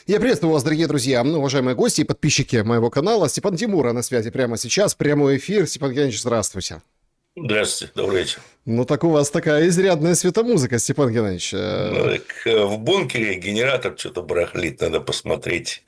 Я приветствую вас, дорогие друзья, уважаемые гости и подписчики моего канала. Степан Тимура на связи прямо сейчас, прямой эфир. Степан Геннадьевич, здравствуйте. Здравствуйте, добрый вечер. Ну, так у вас такая изрядная светомузыка, Степан Геннадьевич. Ну, так, в бункере генератор что-то барахлит, надо посмотреть.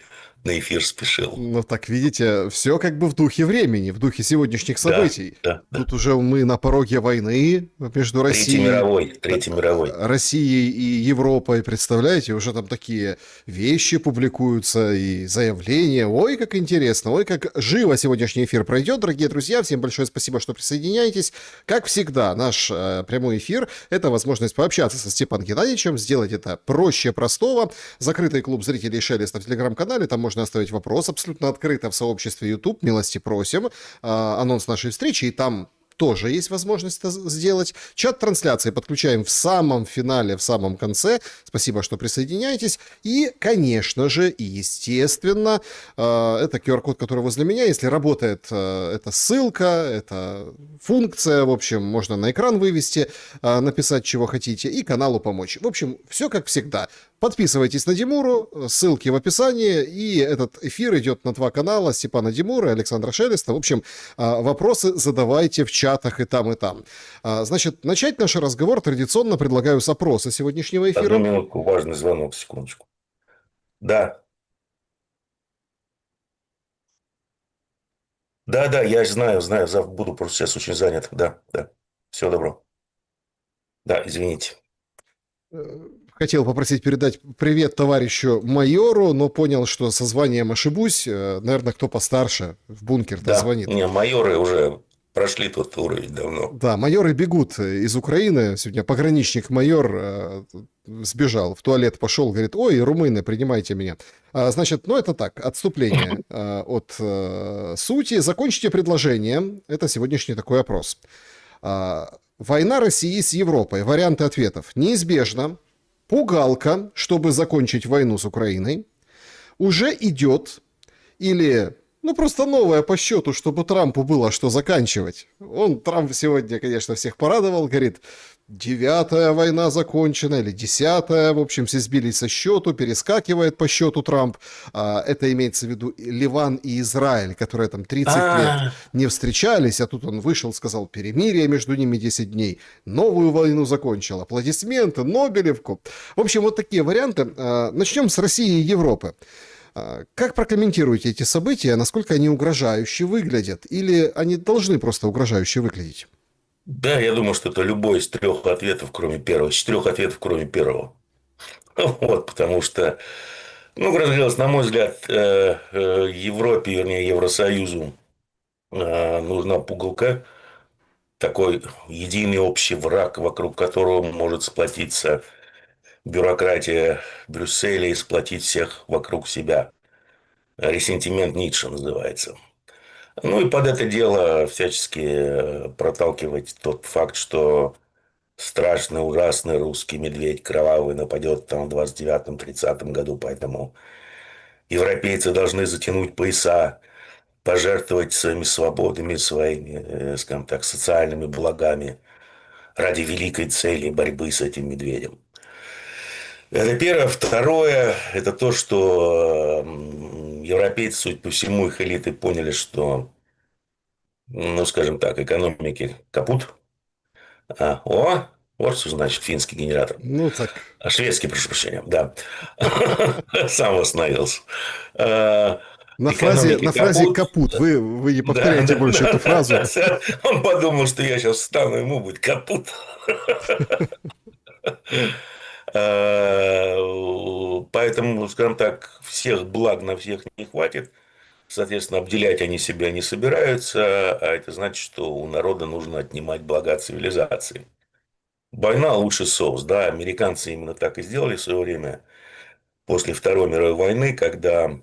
На эфир спешил. Ну, так видите, все как бы в духе времени, в духе сегодняшних Да, событий. да, да. Тут уже мы на пороге войны между Третий мировой. Россией и Европой, представляете, уже там такие вещи публикуются и заявления. Ой, как интересно, ой, как живо сегодняшний эфир пройдет, дорогие друзья. Всем большое спасибо, что присоединяетесь. Как всегда, наш прямой эфир — это возможность пообщаться со Степаном Геннадьевичем, сделать это проще простого. Закрытый клуб зрителей Шелеста в телеграм-канале, там можно оставить вопрос абсолютно открыто в сообществе YouTube, милости просим. Анонс нашей встречи, и там тоже есть возможность это сделать. Чат трансляции подключаем в самом финале, в самом конце. Спасибо, что присоединяетесь. И, конечно же, и естественно, это QR-код, который возле меня. Если работает эта ссылка, эта функция, в общем, можно на экран вывести, написать, чего хотите, и каналу помочь. В общем, все как всегда. Подписывайтесь на Димуру, ссылки в описании, и этот эфир идет на два канала: Степана Димура и Александра Шелеста. В общем, вопросы задавайте в чатах и там, и там. Значит, начать наш разговор традиционно предлагаю с опроса сегодняшнего Одну эфира. минутку, важный звонок, секундочку. Да, да, я знаю, завтра буду просто сейчас очень занят. Да, да. Всего доброго. Да, извините. Хотел попросить передать привет товарищу майору, но понял, что со званием ошибусь. Наверное, кто постарше в бункер-то Да, звонит. не, майоры уже прошли тот уровень давно. Да, майоры бегут из Украины. Сегодня пограничник-майор сбежал, в туалет пошел, говорит: ой, румыны, принимайте меня. Значит, ну это так, отступление от сути. Закончите предложение. Это сегодняшний такой опрос. Война России с Европой. Варианты ответов. Неизбежно. Пугалка, чтобы закончить войну с Украиной. Уже идет. Или, ну, просто новое по счету, чтобы Трампу было что заканчивать. Трамп сегодня, конечно, всех порадовал, говорит: 9-я война закончена, или 10-я, в общем, все сбились со счету, перескакивает по счету Трамп. Это имеется в виду Ливан и Израиль, которые там 30 лет А, не встречались, а тут он вышел, сказал: перемирие между ними 10 дней, новую войну закончил, аплодисменты, Нобелевку. В общем, вот такие варианты. Начнем с России и Европы. Как прокомментируете эти события, насколько они угрожающе выглядят? Или они должны просто угрожающе выглядеть? да, я думаю, что это любой из трех ответов, кроме первого, из четырех ответов, кроме первого. Вот, потому что, ну, разделилось, на мой взгляд, Европе, вернее, Евросоюзу нужна пугалка, такой единый общий враг, вокруг которого может сплотиться бюрократия Брюсселя и сплотить всех вокруг себя. Ресентимент Ницше называется. Ну и под это дело всячески проталкивать тот факт, что страшный, ужасный русский медведь кровавый нападет там в 29-30 году, поэтому европейцы должны затянуть пояса, пожертвовать своими свободами, своими, скажем так, социальными благами ради великой цели борьбы с этим медведем. Это первое. Второе, это то, что европейцы, судя по всему, их элиты поняли, что, ну, скажем так, экономики капут. Вот что значит финский генератор. Ну так, Шведский, прошу прощения, да. Сам остановился. А, на Экономики фразе капут. «капут». Вы не Да, повторяйте да, больше эту фразу. да. Он подумал, что я сейчас встану, ему будет капут. Поэтому, скажем так, всех благ на всех не хватит. Соответственно, обделять они себя не собираются, а это значит, что у народа нужно отнимать блага цивилизации. Война лучше соус, да, американцы именно так и сделали в свое время, после Второй мировой войны, когда,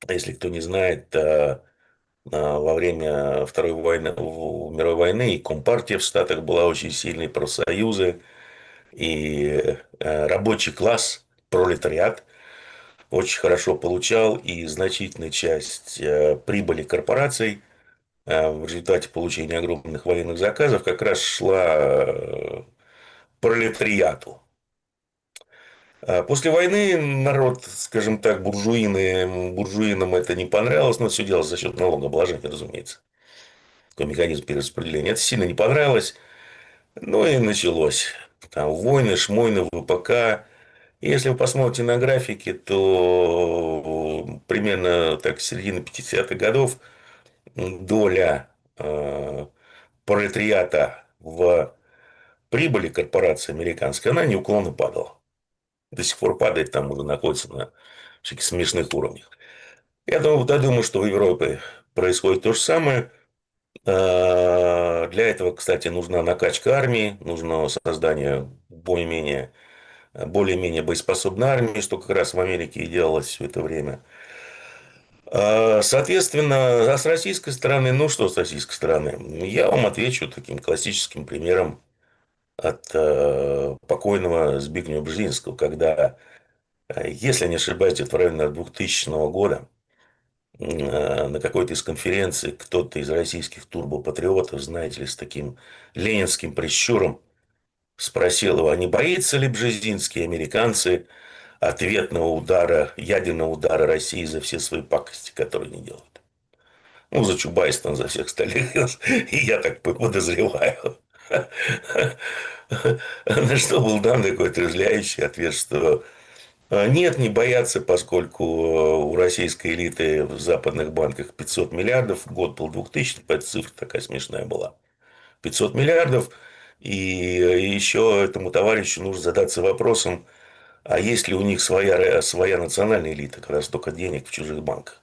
если кто не знает, во время мировой войны и Компартия в Штатах была очень сильной, профсоюзы, и рабочий класс, пролетариат очень хорошо получал, и значительная часть прибыли корпораций в результате получения огромных военных заказов как раз шла пролетариату. После войны народ, скажем так, буржуинам это не понравилось, но все делалось за счет налогообложения, разумеется. Такой механизм перераспределения. Это сильно не понравилось. Ну и началось. Там войны, шмойны, ВПК. И если вы посмотрите на графики, то примерно так с середины 50-х годов доля пролетариата в прибыли корпорации американской, она неуклонно падала. До сих пор падает, там уже находится на всяких смешных уровнях. Я думаю, что в Европе происходит то же самое. Для этого, кстати, нужна накачка армии, нужно создание более-менее боеспособной армии, что как раз в Америке и делалось все это время. Соответственно, а с российской стороны, ну что с российской стороны? Я вам отвечу таким классическим примером от покойного Збигнева Бжезинского, когда, если не ошибаюсь, где-то в районе 2000 года на какой-то из конференций кто-то из российских турбопатриотов, знаете ли, с таким ленинским прищуром спросил его, а не боится ли Бжезинский, американцы, ответного удара, ядерного удара России за все свои пакости, которые они делают. Ну, за Чубайс там за всех остальных. И я так подозреваю. На что был дан такой отрезвляющий ответ, что нет, не боятся, поскольку у российской элиты в западных банках 500 миллиардов, год был 2000, поэтому цифра такая смешная была. 500 миллиардов, и еще этому товарищу нужно задаться вопросом, а есть ли у них своя национальная элита, когда столько денег в чужих банках.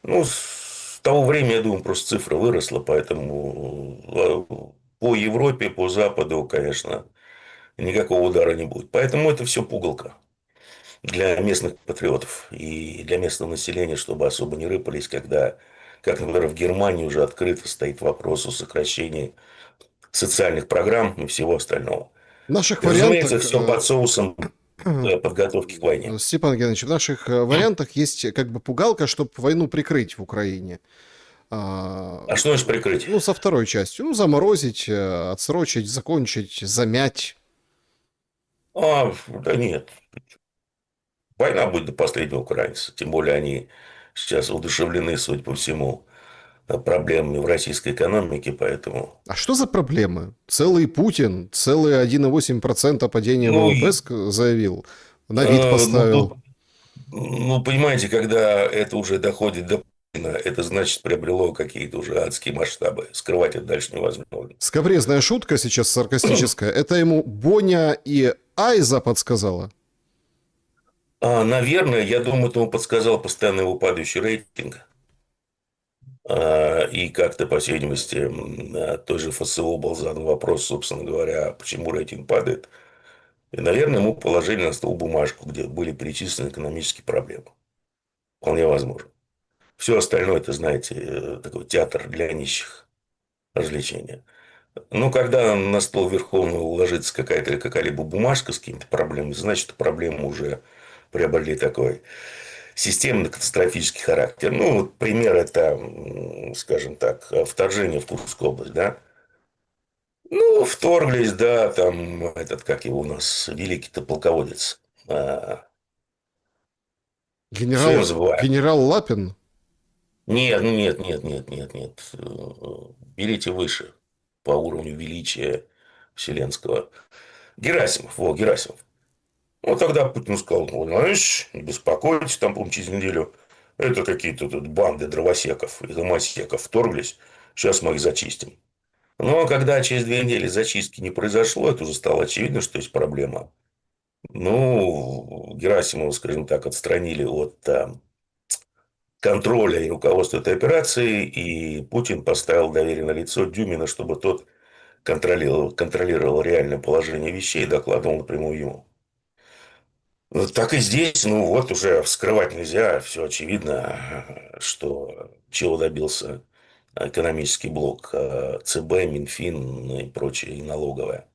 Ну, с того времени, я думаю, просто цифра выросла, поэтому по Европе, по Западу, конечно, никакого удара не будет. Поэтому это все пугалка для местных патриотов и для местного населения, чтобы особо не рыпались, когда, как, например, в Германии уже открыто стоит вопрос о сокращении социальных программ и всего остального. В наших И, разумеется, вариантах, все под соусом подготовки к войне. Степан Геннадьевич, в наших вариантах есть как бы пугалка, чтобы войну прикрыть в Украине. А, А что значит прикрыть? ну, со второй частью. Ну, заморозить, отсрочить, закончить, замять. Да нет. Война будет до последнего украинца. Тем более они сейчас удушевлены, судя по всему, проблемами в российской экономике, поэтому... А что за проблемы? Целый Путин, целые 1,8% падения Ну, ВВП заявил, на вид поставил. тут, ну, понимаете, когда это уже доходит до Путина, это значит приобрело какие-то уже адские масштабы. Скрывать это дальше невозможно. Скабрезная шутка сейчас саркастическая. Это ему Боня и Айза подсказала. Наверное, я думаю, этому подсказал постоянно его падающий рейтинг. И как-то, по всей видимости, той же ФСО был задан вопрос, собственно говоря, почему рейтинг падает. И, наверное, ему положили на стол бумажку, где были перечислены экономические проблемы. Вполне возможно. Все остальное, это, знаете, такой театр для нищих, развлечения. Но когда на стол Верховного ложится какая-либо бумажка с какими-то проблемами, значит, проблемы уже приобрели такой системный катастрофический характер. Ну, вот пример это, скажем так, вторжение в Курскую область, да. Ну, вторглись, да, там этот, как его у нас, великий-то полководец. Все я забываю. Генерал Лапин. Нет, ну нет, нет, нет, нет, нет. Берите выше по уровню величия вселенского. Герасимов, Герасимов. Ну, тогда Путин сказал, ну, знаешь, не беспокойтесь, там, по-моему, через неделю это какие-то тут банды дровосеков и домосеков вторглись, сейчас мы их зачистим. Но когда через 2 недели зачистки не произошло, это уже стало очевидно, что есть проблема. Ну, Герасимова, скажем так, отстранили от контроля и руководства этой операцией, и Путин поставил доверенное лицо Дюмина, чтобы тот контролировал реальное положение вещей и докладывал напрямую ему. Так и здесь, ну вот уже скрывать нельзя, все очевидно, что чего добился экономический блок ЦБ, Минфин ну и прочее, и налоговая.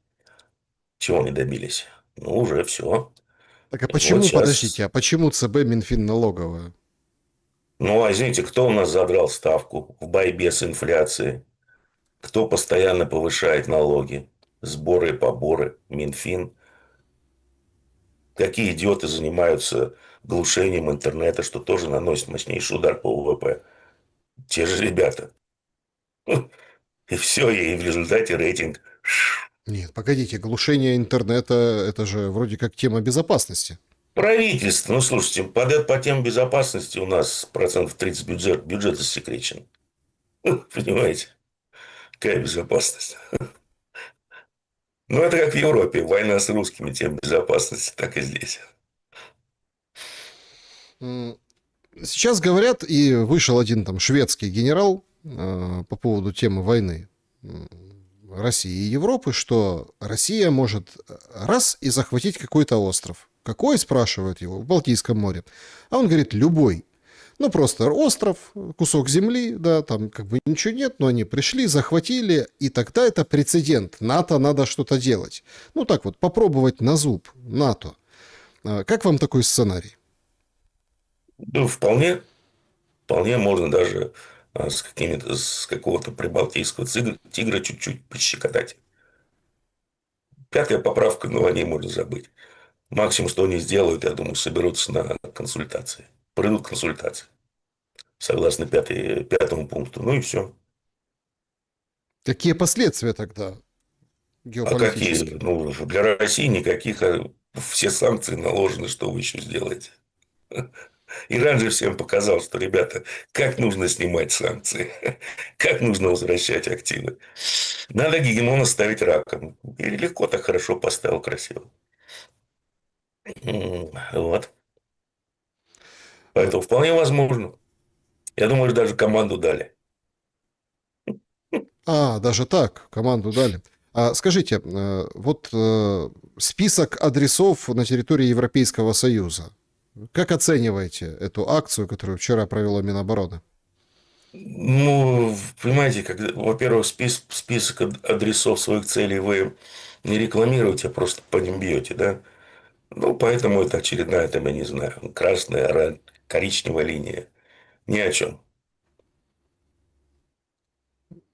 Чего они добились? Ну, уже все. Так а И вот почему, сейчас... подождите, а почему ЦБ, Минфин, налоговая? Ну, а извините, кто у нас задрал ставку в борьбе с инфляцией? Кто постоянно повышает налоги? Сборы, поборы, Минфин. Какие идиоты занимаются глушением интернета, что тоже наносит мощнейший удар по ВВП. Те же ребята. И все, и в результате рейтинг. Нет, погодите, глушение интернета — это же вроде как тема безопасности. Правительство, ну слушайте, по теме безопасности у нас процентов 30 бюджет засекречен. Понимаете, какая безопасность? Ну, это как в Европе. Война с русскими, тем безопасности, так и здесь. М, Сейчас говорят, и вышел один там шведский генерал по поводу темы войны России и Европы, что Россия может раз и захватить какой-то остров. Какой, спрашивают его, в Балтийском море. А он говорит, любой. Ну, просто остров, кусок земли, да, там как бы ничего нет, но они пришли, захватили, и тогда это прецедент. НАТО надо что-то делать. Ну, так вот, попробовать на зуб НАТО. Как вам такой сценарий? Ну, вполне можно даже с какого-то прибалтийского тигра чуть-чуть пощекотать. Пятая поправка, ну, о ней можно забыть. Максимум, что они сделают, я думаю, соберутся на консультации. Пройдут консультации. Согласно пятому пункту. Ну и все. Какие последствия тогда А какие? геополитические? Ну, для России никаких. Все санкции наложены, что вы еще сделаете? Иран же всем показал, что, ребята, как нужно снимать санкции, как нужно возвращать активы. Надо гегемона ставить раком. И легко так хорошо поставил, красиво. Вот. Э, Поэтому вполне возможно. Я думаю, даже команду дали. Даже так, команду дали. Скажите, вот список адресов на территории Европейского Союза. Как оцениваете эту акцию, которую вчера провело Минобороны? Ну, понимаете, во-первых, список адресов своих целей вы не рекламируете, а просто по ним бьете, да? Ну, поэтому это очередная, там, я не знаю, красная, коричневая линия. Ни о чем.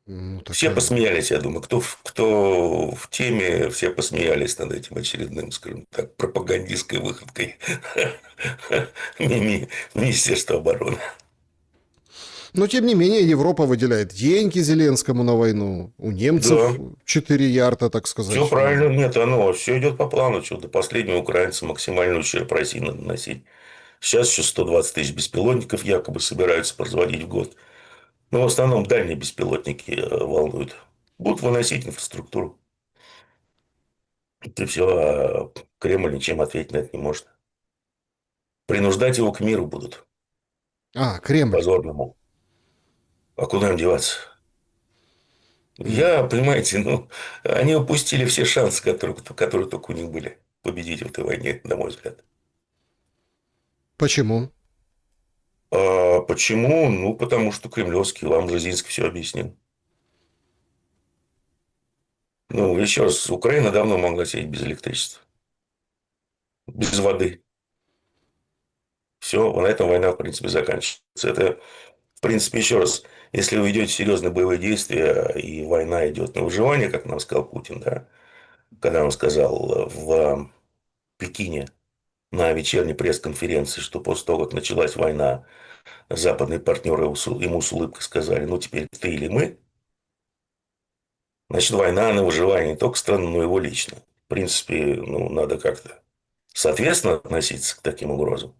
Ну, Все такая... посмеялись, я думаю. Кто в теме, все посмеялись над этим очередным, скажем так, пропагандистской выходкой Министерства обороны. Но, тем не менее, Европа выделяет деньги Зеленскому на войну. У немцев Да, 4 ярда, так все сказать. правильно. Нет, все идет по плану. Что до последнего украинца максимальный ущерб России надо наносить. Сейчас еще 120 тысяч беспилотников якобы собираются производить в год. Но в основном дальние беспилотники волнуют. Будут выносить инфраструктуру. Это все, а Кремль ничем ответить на это не может. Принуждать его к миру будут. Кремль. Позорному. А куда им деваться? М, Понимаете, они упустили все шансы, которые только у них были победить в этой войне, на мой взгляд. Почему? А почему? Ну, потому что кремлевский, вам Бжезинский все объяснил. Ну, еще раз, Украина давно могла сидеть без электричества, без воды. Все, на этом война, в принципе, заканчивается. Это, в принципе, еще раз, если вы ведете серьезные боевые действия, и война идет на выживание, как нам сказал Путин, да, когда он сказал в Пекине на вечерней пресс-конференции, что после того, как началась война, западные партнеры ему с улыбкой сказали, ну, теперь ты или мы. Значит, война на выживание не только страны, но и его лично. В принципе, ну, надо как-то соответственно относиться к таким угрозам.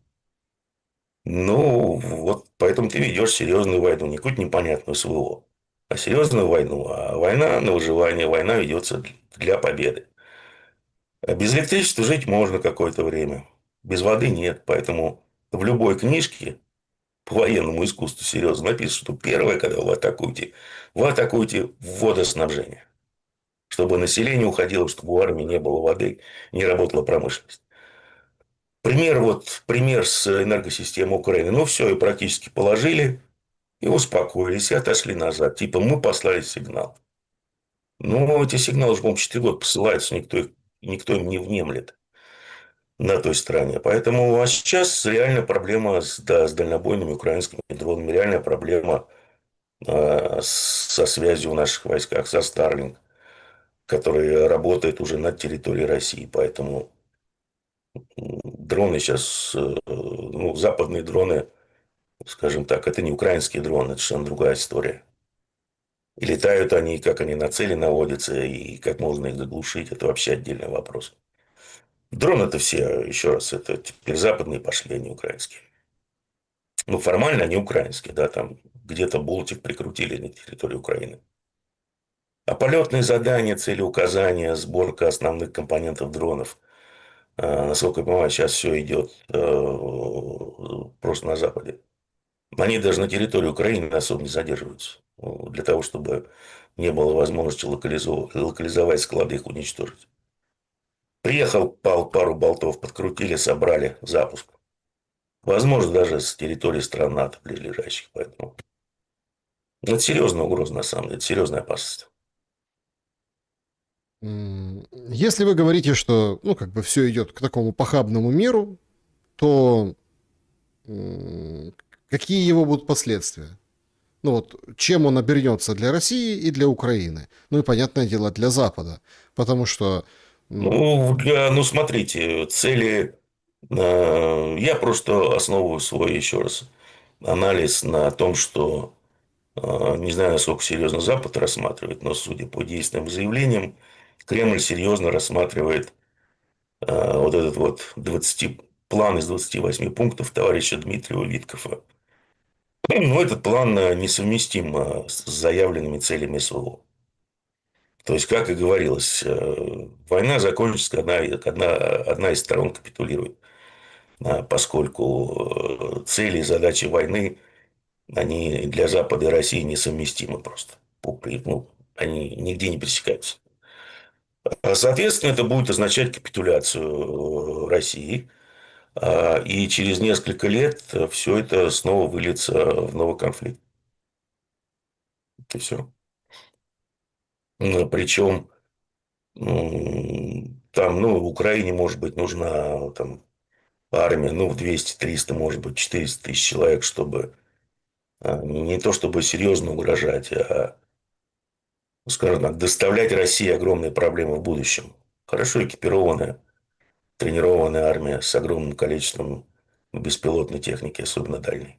Ну, вот поэтому ты ведешь серьезную войну, не какую-то непонятную СВО, а серьезную войну. А война на выживание, война ведется для победы. А без электричества жить можно какое-то время. Без воды нет. Поэтому в любой книжке по военному искусству серьезно написано, что первое, когда вы атакуете водоснабжение. Чтобы население уходило, чтобы у армии не было воды, не работала промышленность. Пример с энергосистемой Украины. Ну, все, и практически положили, и успокоились, и отошли назад. Типа, мы послали сигнал. Ну, эти сигналы уже, по-моему, 4 года посылаются, никто им не внемлет на той стороне. Поэтому а сейчас реальная проблема с дальнобойными украинскими дронами, реальная проблема со связью в наших войсках, со Starlink, который работает уже на территории России. Поэтому Дроны сейчас, ну, западные дроны, скажем так, это не украинские дроны, это совершенно другая история. И летают они, как они на цели наводятся, и как можно их заглушить, это вообще отдельный вопрос. Дроны это все, еще раз, это теперь западные пошли, а не украинские. Ну, формально они украинские, да, там где-то болтик прикрутили на территории Украины. А полетные задания, цели указания, сборка основных компонентов дронов, насколько я понимаю, сейчас все идет просто на Западе. Они даже на территории Украины особо не задерживаются. Ну, для того, чтобы не было возможности локализовать склады, их уничтожить. Приехал, пару болтов подкрутили, собрали, запуск. Возможно, даже с территории стран НАТО близлежащих. Поэтому это серьезная угроза, на самом деле, это серьезная опасность. Если вы говорите, что, ну, как бы все идет к такому похабному миру, то какие его будут последствия? Ну вот, чем он обернется для России и для Украины? Ну и, понятное дело, для Запада. Потому что, Ну, смотрите, цели... Я просто основываю свой, еще раз, анализ на том, что не знаю, насколько серьезно Запад рассматривает, но судя по действенным заявлениям, Кремль серьезно рассматривает вот этот вот план из 28 пунктов товарища Дмитриева Виткофа. Ну, этот план несовместим с заявленными целями СВО. То есть, как и говорилось, война закончится, когда одна из сторон капитулирует, поскольку цели и задачи войны, они для Запада и России несовместимы просто. Ну, они нигде не пересекаются. Соответственно, это будет означать капитуляцию России. И через несколько лет все это снова выльется в новый конфликт. Это все. Причем там, ну, Украине, может быть, нужна там армия, ну, в 200-300, может быть, 400 тысяч человек, чтобы не то чтобы серьезно угрожать, а, скажем так, доставлять России огромные проблемы в будущем. Хорошо экипированная, тренированная армия с огромным количеством беспилотной техники, особенно дальней.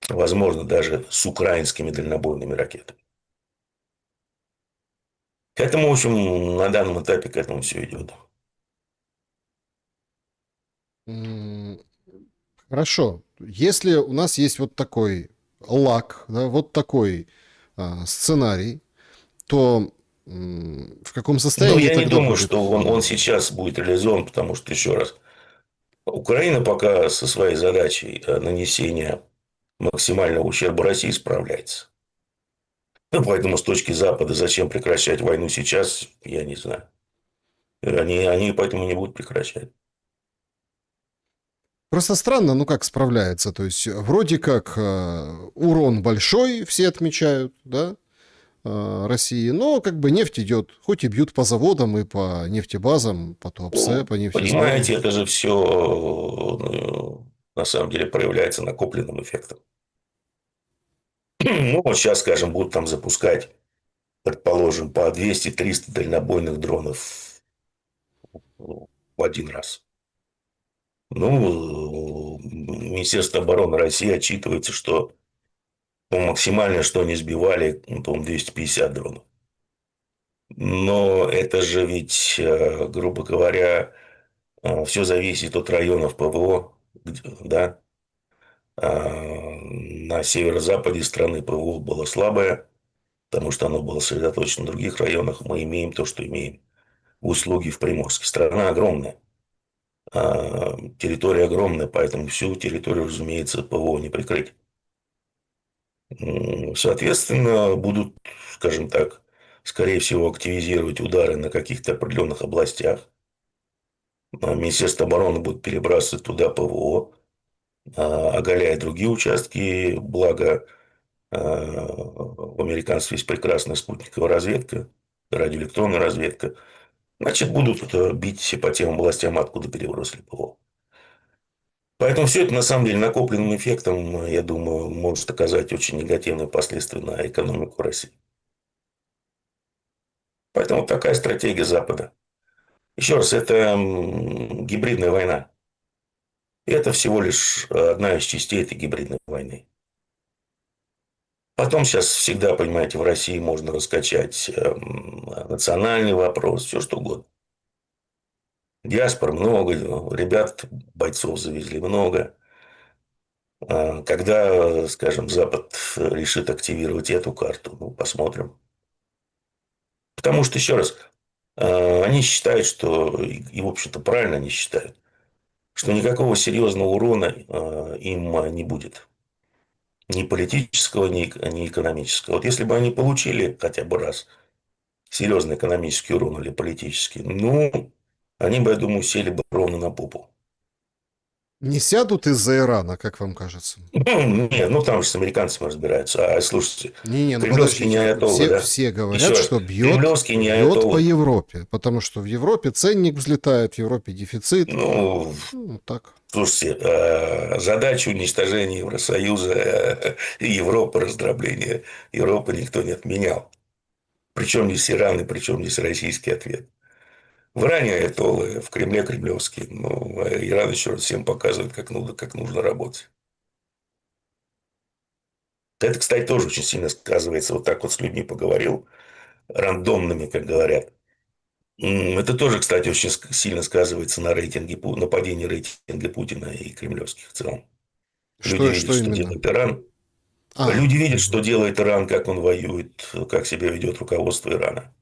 Возможно, даже с украинскими дальнобойными ракетами. К этому, в общем, на данном этапе к этому все идет. хорошо, если у нас есть вот такой лак, да, вот такой сценарий, то в каком Но состоянии я не тогда думаю, будет? что он сейчас будет реализован, потому что, еще раз, Украина пока со своей задачей нанесения максимального ущерба России справляется. Ну, поэтому с точки Запада зачем прекращать войну сейчас, я не знаю. Они поэтому не будут прекращать. Просто странно, ну как справляется. То есть вроде как урон большой, все отмечают, да, России, но как бы нефть идет, хоть и бьют по заводам и по нефтебазам, по Туапсе, Ну, по нефтезаводам. понимаете, это же все на самом деле проявляется накопленным эффектом. Ну, вот сейчас, скажем, будут там запускать, предположим, по 200-300 дальнобойных дронов в один раз. Ну, Министерство обороны России отчитывается, что максимально, что они сбивали, ну, по-моему, 250 дронов. Но это же ведь, грубо говоря, все зависит от районов ПВО, да. На северо-западе страны ПВО было слабое, потому что оно было сосредоточено в других районах. Мы имеем то, что имеем. Услуги в Приморске. Страна огромная. Территория огромная, поэтому всю территорию, разумеется, ПВО не прикрыть. Соответственно, будут, скажем так, скорее всего, активизировать удары на каких-то определенных областях. Министерство обороны будет перебрасывать туда ПВО, оголяя другие участки. Благо, в американцев есть прекрасная спутниковая разведка, радиоэлектронная разведка. Значит, будут бить по тем областям, откуда перебросили ПВО. Поэтому все это, на самом деле, накопленным эффектом, я думаю, может оказать очень негативные последствия на экономику России. Поэтому такая стратегия Запада. Еще раз, это гибридная война. Это всего лишь одна из частей этой гибридной войны. Потом сейчас всегда, понимаете, в России можно раскачать национальный вопрос, все что угодно. Диаспор много, ребят, бойцов завезли много. Когда, скажем, Запад решит активировать эту карту, ну, посмотрим. Потому что, еще раз, они считают, что, и в общем-то правильно они считают, что никакого серьезного урона им не будет. Ни политического, ни экономического. Вот если бы они получили хотя бы раз серьезный экономический урон или политический, ну, они бы, я думаю, сели бы ровно на попу. Не сядут из-за Ирана, как вам кажется? Ну, нет, ну там же с американцами разбираются. А слушайте, Не-не, ну кремлевские не подождите. аятоллы, Все, да? все Еще говорят, раз, что бьет, кремлевские не бьет по аятоллы. Европе, потому что в Европе ценник взлетает, в Европе дефицит. Ну, Ну, так. слушайте, задачу уничтожения Евросоюза и Европы, раздробления Европы никто не отменял. Причем здесь Иран и причем здесь российский ответ. В Иране аятоллы, в Кремле кремлевские. Ну, а Иран еще раз всем показывает, как нужно работать. Это, кстати, тоже очень сильно сказывается. Вот так вот с людьми поговорил, рандомными, как говорят. Это тоже, кстати, очень сильно сказывается на рейтинге, на падении рейтинга Путина и кремлевских в целом. Люди видят, Что что именно? делает Иран. Люди видят, что Мгм. делает Иран, как он воюет, как себя ведет руководство Ирана.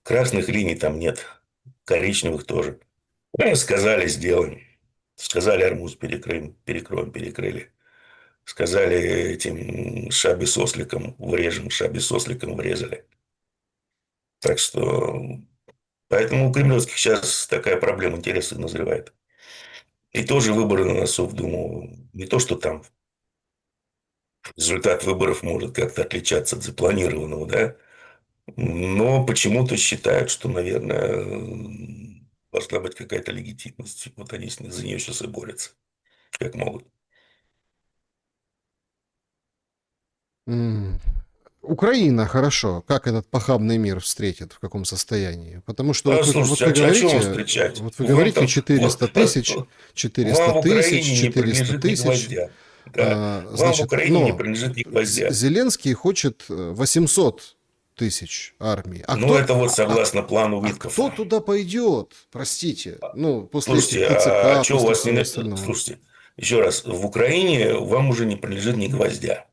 Красных линий там нет, коричневых тоже. Сказали, сделаем. Сказали, Армуз перекроем, перекрыли. Сказали этим шаби с осликом врежем, шаби с осликом врезали. Так что, поэтому у кремлевских сейчас такая проблема интереса назревает. И тоже выборы на носу в Думу. Не то, что там результат выборов может как-то отличаться от запланированного, да, но почему-то считают, что, наверное, должна быть какая-то легитимность. Вот они за нее сейчас и борются, как могут. М. Украина, хорошо. Как этот похабный мир встретит, в каком состоянии? Потому что Слушайте, а что вам встречать? вот вы Вам говорите там, 400 тысяч, вам 400 в тысяч, Украине не 400 принадлежит ни тысяч. гвоздя. Да. Вам в Значит, Украине не но принадлежит ни гвоздя. Зеленский хочет 800 тысяч армии. Ну, это вот согласно плану А кто Виткофа. туда пойдет? Простите. Ну, после этих Слушайте, а ТЦК, что у после вас всего не... остального. Слушайте, еще раз, в Украине вам уже не принадлежит ни гвоздя.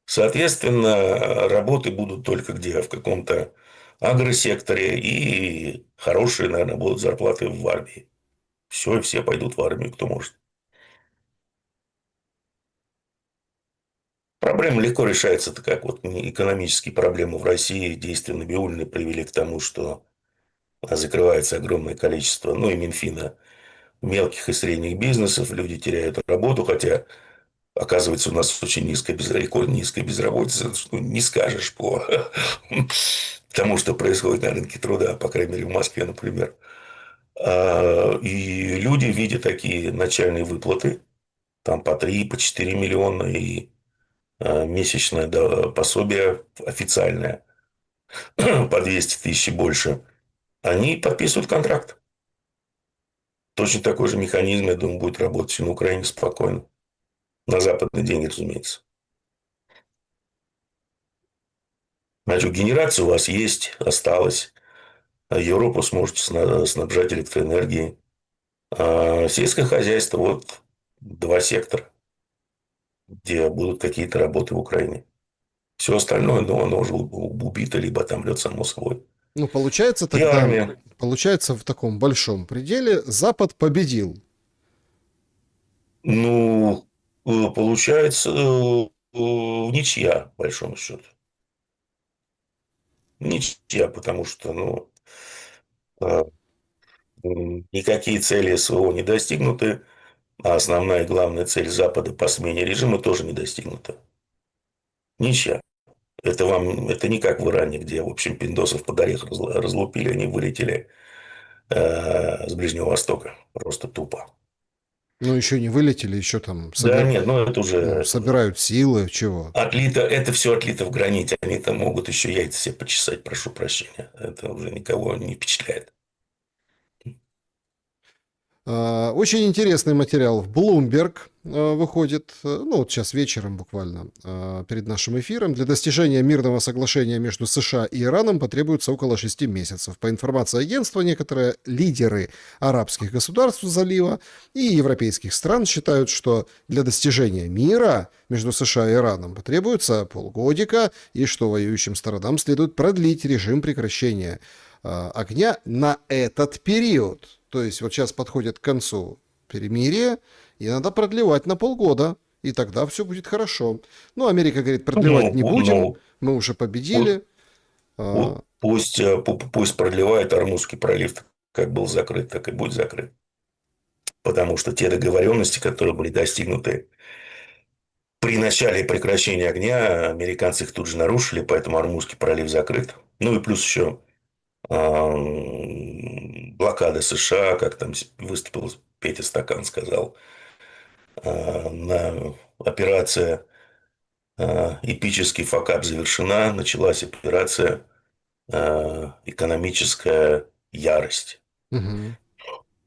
Соответственно, работы будут только где? В каком-то агросекторе. И хорошие, наверное, будут зарплаты в армии. Все, и все пойдут в армию, кто может. Проблема легко решается, так как вот экономические проблемы в России, действия Набиуллиной привели к тому, что закрывается огромное количество, ну и Минфина, мелких и средних бизнесов, люди теряют работу, хотя оказывается, у нас очень низкая, рекорд низкая безработица, что не скажешь по тому, что происходит на рынке труда, по крайней мере, в Москве, например. И люди, видя такие начальные выплаты, там по 3, по 4 миллиона и месячное пособие официальное по 200 тысяч и больше, они подписывают контракт. Точно такой же механизм, я думаю, будет работать и на Украине спокойно. На западные деньги, разумеется. Значит, генерация у вас есть, осталась. Европу сможете снабжать электроэнергией. Сельское хозяйство, вот два сектора, где будут какие-то работы в Украине. Все остальное, ну, оно уже убито, либо отомрет само собой. Ну, получается И тогда, армия. получается в таком большом пределе Запад победил. Ну, получается, ничья, по большому счету. Ничья, потому что, ну, э, никакие цели СВО не достигнуты, а основная и главная цель Запада по смене режима тоже не достигнута. Ничья. Это вам, это не как в Иране, где, в общем, пиндосов под орех разлупили, они вылетели с Ближнего Востока. Просто тупо. Ну, еще не вылетели, еще там Да нет, ну это ну, уже собирают силы, чего. отлито, это все отлито в граните. Они там могут еще яйца себе почесать, прошу прощения. Это уже никого не впечатляет. Очень интересный материал в Bloomberg выходит, ну вот сейчас вечером буквально, перед нашим эфиром. Для достижения мирного соглашения между США и Ираном потребуется около 6 месяцев. По информации агентства, некоторые лидеры арабских государств залива и европейских стран считают, что для достижения мира между США и Ираном потребуется полгодика, и что воюющим сторонам следует продлить режим прекращения огня на этот период. То есть вот сейчас подходит к концу перемирие, и надо продлевать на полгода, и тогда все будет хорошо. Ну, Америка говорит, продлевать Ну, не будем, ну, мы уже победили. пусть, пусть продлевает Ормузский пролив, как был закрыт, так и будет закрыт. Потому что те договоренности, которые были достигнуты при начале прекращения огня, американцы их тут же нарушили, поэтому Ормузский пролив закрыт. Ну и плюс еще блокада США, как там выступил Петя Стакан, сказал, на операция эпический факап завершена, началась операция экономическая ярость. Мгм.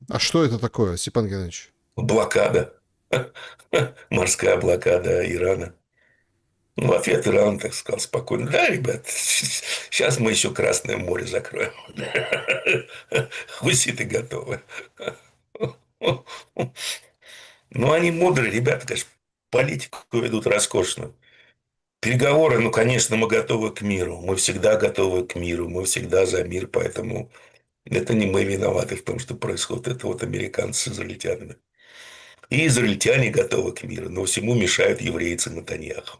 А что это такое, Степан Геннадьевич? Блокада. Морская блокада Ирана. Ну, в ответ Иран так сказал спокойно: да, ребят, сейчас мы еще Красное море закроем. Хуситы готовы. Ну, они мудрые ребята, конечно, политику ведут роскошную. Переговоры, ну, конечно, мы готовы к миру. Мы всегда готовы к миру. Мы всегда за мир. Поэтому это не мы виноваты в том, что происходит. Это вот американцы с израильтянами. И израильтяне готовы к миру. Но всему мешают еврейцы Натаньяху.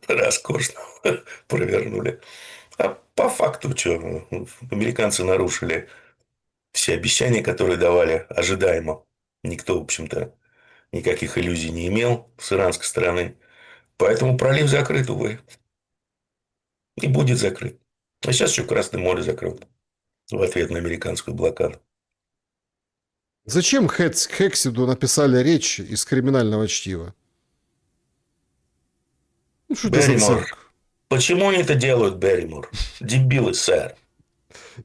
Роскошно провернули. А по факту, что американцы нарушили все обещания, которые давали ожидаемо. Никто, в общем-то, никаких иллюзий не имел с иранской стороны. Поэтому пролив закрыт, увы. И будет закрыт. А сейчас еще Красное море закрыто в ответ на американскую блокаду. Зачем Хексиду написали речь из криминального чтива? Ну, что это за Берримор. цирк? Почему они это делают, Берримор? Дебилы, сэр.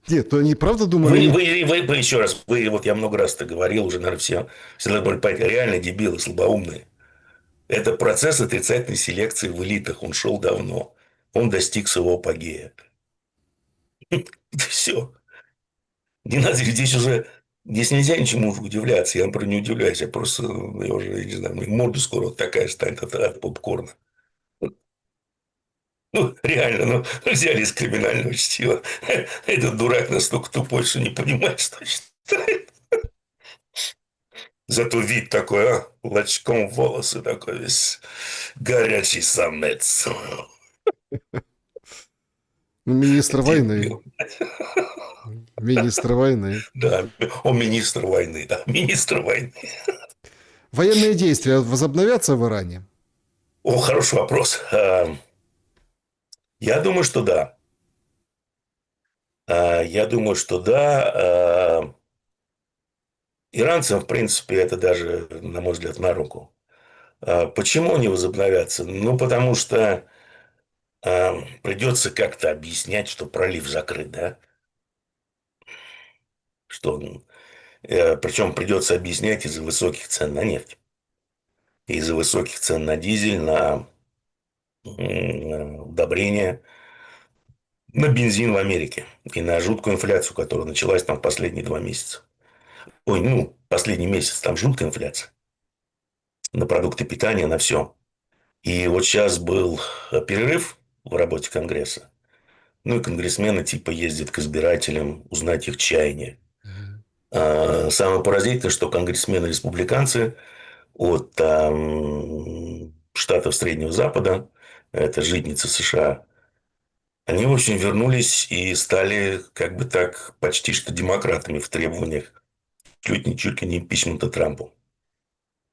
Нет, то они правда думали... Вы еще раз, вот я много раз это говорил, уже, наверное, все должны были понять, реально дебилы, слабоумные. Это процесс отрицательной селекции в элитах, он шел давно. Он достиг своего апогея. Все. Не надо, здесь уже... Здесь нельзя ничему удивляться. Я, например, не удивляюсь. Я просто, я уже, я не знаю, морда скоро вот такая станет от попкорна. Ну, реально, ну, взяли из криминального чтива. Этот дурак настолько тупой, что не понимает, что читает. Зато вид такой, лачком волосы такой весь горячий самец. Министр войны. Дебил. Министр войны. Да, он министр войны, да, министр войны. Военные действия возобновятся в Иране? О, хороший вопрос. Я думаю, что да. Я думаю, что да. Иранцам, в принципе, это даже, на мой взгляд, на руку. Почему не возобновятся? Ну, потому что придется как-то объяснять, что пролив закрыт, да? Что, причем придется объяснять из-за высоких цен на нефть, из-за высоких цен на дизель, на удобрения, на бензин в Америке и на жуткую инфляцию, которая началась там в последние 2 месяца. Ой, ну, последний месяц там жуткая инфляция на продукты питания, на все. И вот сейчас был перерыв в работе Конгресса. Ну, и конгрессмены типа ездят к избирателям, узнать их чаяния. Самое поразительное, что конгрессмены-республиканцы от штатов Среднего Запада, это житницы США, они, в общем, вернулись и стали, как бы так, почти что демократами в требованиях чуть ли не импичмента Трампу.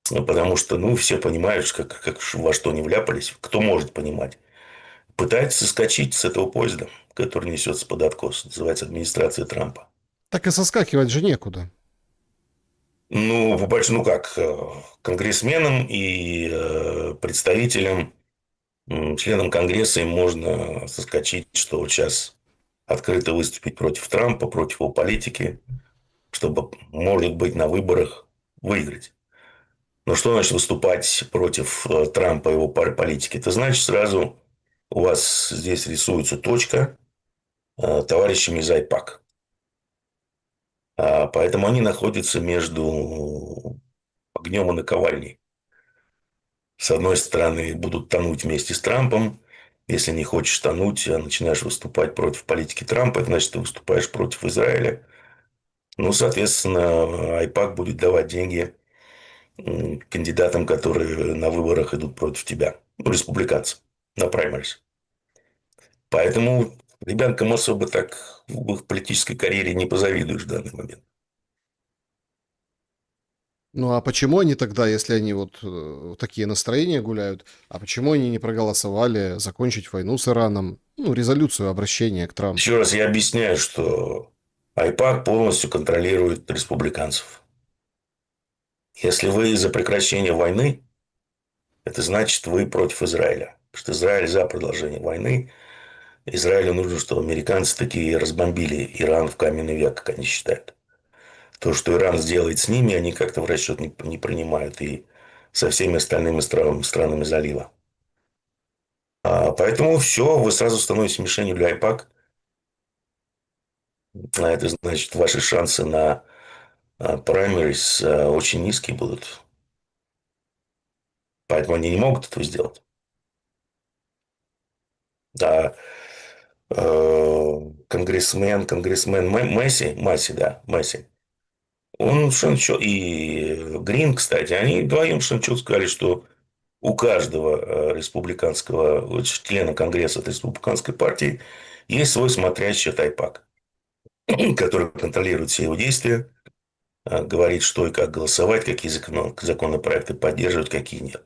Ну, потому что, ну, все понимают, во что они вляпались, кто может понимать. Пытаются соскочить с этого поезда, который несется под откос, называется администрация Трампа. Так и соскакивать же некуда. Ну, ну как, конгрессменам и представителям, членам Конгресса им можно соскочить, что вот сейчас открыто выступить против Трампа, против его политики. чтобы, может быть, на выборах выиграть. Но что значит выступать против Трампа и его политики? Это значит, сразу у вас здесь рисуется точка товарищами из АйПАК. Поэтому они находятся между огнем и наковальней. С одной стороны, будут тонуть вместе с Трампом. Если не хочешь тонуть, а начинаешь выступать против политики Трампа, это значит, ты выступаешь против Израиля. Ну, соответственно, Айпак будет давать деньги кандидатам, которые на выборах идут против тебя. Ну, республиканцам на праймерис. Поэтому ребенкам особо так в их политической карьере не позавидуешь в данный момент. Ну а почему они тогда, если они вот такие настроения гуляют, а почему они не проголосовали закончить войну с Ираном, ну, резолюцию обращения к Трампу? Еще раз я объясняю, что Айпак полностью контролирует республиканцев. Если вы за прекращение войны, это значит, вы против Израиля. Потому что Израиль за продолжение войны. Израилю нужно, чтобы американцы такие разбомбили Иран в каменный век, как они считают. То, что Иран сделает с ними, они как-то в расчет не принимают. И со всеми остальными странами залива. Поэтому все, вы сразу становитесь мишенью для Айпак. А это значит, ваши шансы на праймерис очень низкие будут. Поэтому они не могут этого сделать. Да, конгрессмен Масси, да, Масси, он совершенно и Грин, кстати, они вдвоем совершенно четко сказали, что у каждого республиканского члена Конгресса от республиканской партии есть свой смотрящий от Айпак, который контролирует все его действия, говорит, что и как голосовать, какие законопроекты поддерживать, какие нет.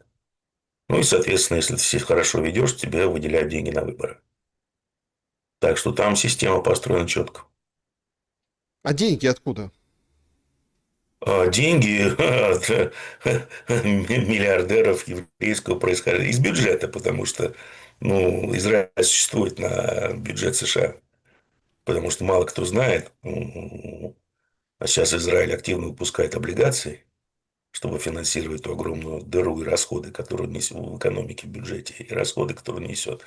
Ну и, соответственно, если ты себя хорошо ведешь, тебе выделяют деньги на выборы. Так что там система построена четко. А деньги откуда? Деньги от миллиардеров еврейского происхождения из бюджета, потому что ну, Израиль существует на бюджет США. Потому что мало кто знает, а сейчас Израиль активно выпускает облигации, чтобы финансировать ту огромную дыру и расходы, которые несет в экономике, в бюджете, и расходы, которые несет.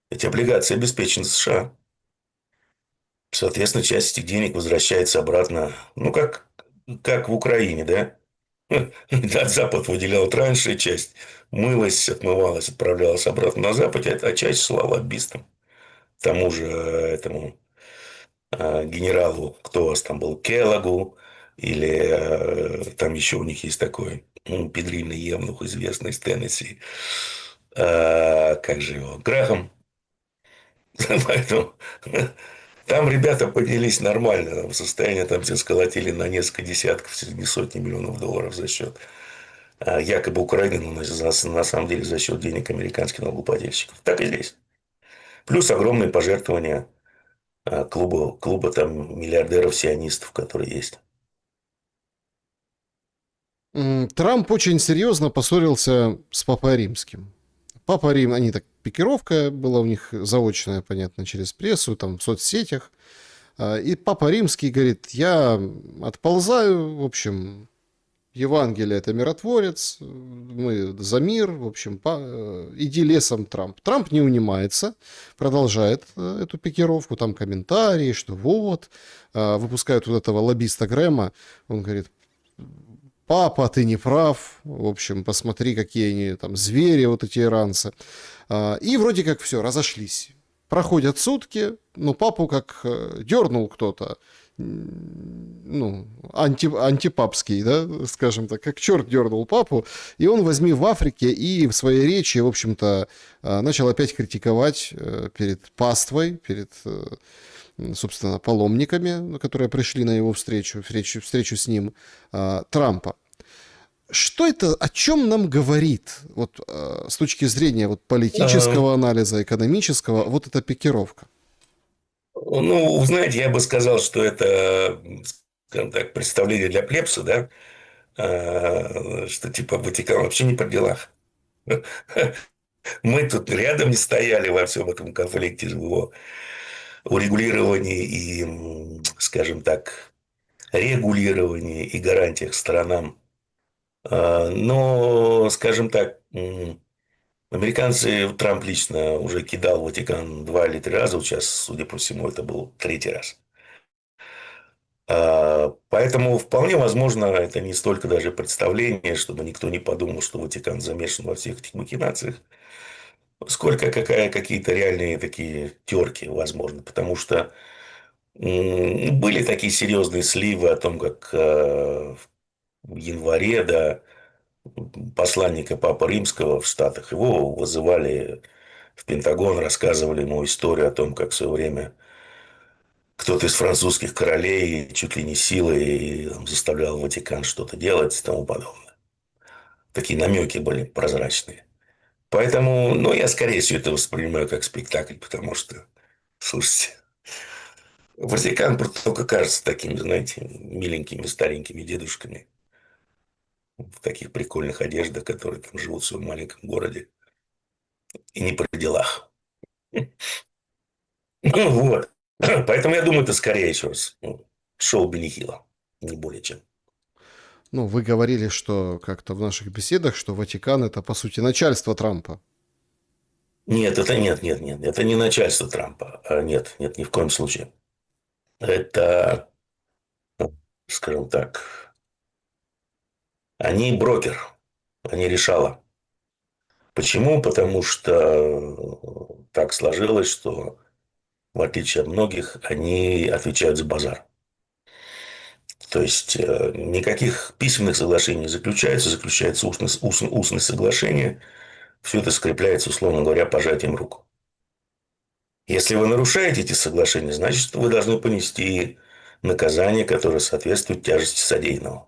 Эти облигации обеспечены США. Соответственно, часть этих денег возвращается обратно, ну, как в Украине, да? Да, Запад выделял раньше часть, мылась, отмывалась, отправлялась обратно на Запад, а часть шла лоббистам. Тому же этому генералу, кто у вас там был, Келлогу, или там еще у них есть такой педрильный евнух, известный из Теннесси. Как же его? Грэхэм. Поэтому там ребята поднялись нормально. Там состояние там все сколотили на несколько десятков, не сотни миллионов долларов за счет якобы Украины, но на самом деле за счет денег американских налогоплательщиков. Так и здесь. Плюс огромные пожертвования клуба там миллиардеров-сионистов, которые есть. Трамп очень серьезно поссорился с Папой Римским. Папа Рим, они так, пикировка была у них заочная, понятно, через прессу, там, в соцсетях. И Папа Римский говорит, я отползаю, в общем, Евангелие это миротворец, мы за мир, в общем, иди лесом, Трамп. Трамп не унимается, продолжает эту пикировку, там комментарии, что вот, выпускают вот этого лоббиста Грэма, он говорит, папа, ты не прав, в общем, посмотри, какие они там звери, вот эти иранцы. И вроде как все, разошлись. Проходят сутки, но папу как дернул кто-то, ну, антипапский, да, скажем так, как черт дернул папу, и он возьми в Африке и в своей речи, в общем-то, начал опять критиковать перед паствой, перед, собственно, паломниками, которые пришли на его встречу с ним, Трампа. Что это, о чем нам говорит, вот, с точки зрения вот, политического анализа, экономического, вот эта пикировка? Ну, знаете, я бы сказал, что это, скажем так, представление для плебса, да, что типа Ватикан вообще не при делах. Мы тут рядом не стояли во всем этом конфликте, в его урегулировании и, скажем так, регулировании и гарантиях сторонам. Но, скажем так, американцы, Трамп лично уже кидал Ватикан 2 или 3 раза, вот сейчас, судя по всему, это был третий раз. Поэтому вполне возможно, это не столько даже представление, чтобы никто не подумал, что Ватикан замешан во всех этих махинациях, сколько какие-то реальные такие терки, возможно. Потому что были такие серьезные сливы о том, как в январе, да, посланника Папы Римского в Штатах, его вызывали в Пентагон, рассказывали ему историю о том, как в свое время кто-то из французских королей чуть ли не силой заставлял Ватикан что-то делать и тому подобное. Такие намеки были прозрачные. Поэтому, ну, я скорее всего это воспринимаю как спектакль, потому что, слушайте, Ватикан только кажется такими, знаете, миленькими старенькими дедушками в таких прикольных одеждах, которые там живут в своем маленьком городе и не при делах. Ну, вот. Поэтому я думаю, это скорее еще раз шоу Бенни Хилла, не более чем. Ну, вы говорили, что как-то в наших беседах, что Ватикан это, по сути, начальство Трампа. Нет, это нет. Это не начальство Трампа. Нет, ни в коем случае. Это, скажем так, они брокер, они решала. Почему? Потому что так сложилось, что в отличие от многих, они отвечают за базар. То есть никаких письменных соглашений не заключается, заключается устное соглашение. Все это скрепляется, условно говоря, пожатием рук. Если вы нарушаете эти соглашения, значит, вы должны понести наказание, которое соответствует тяжести содеянного.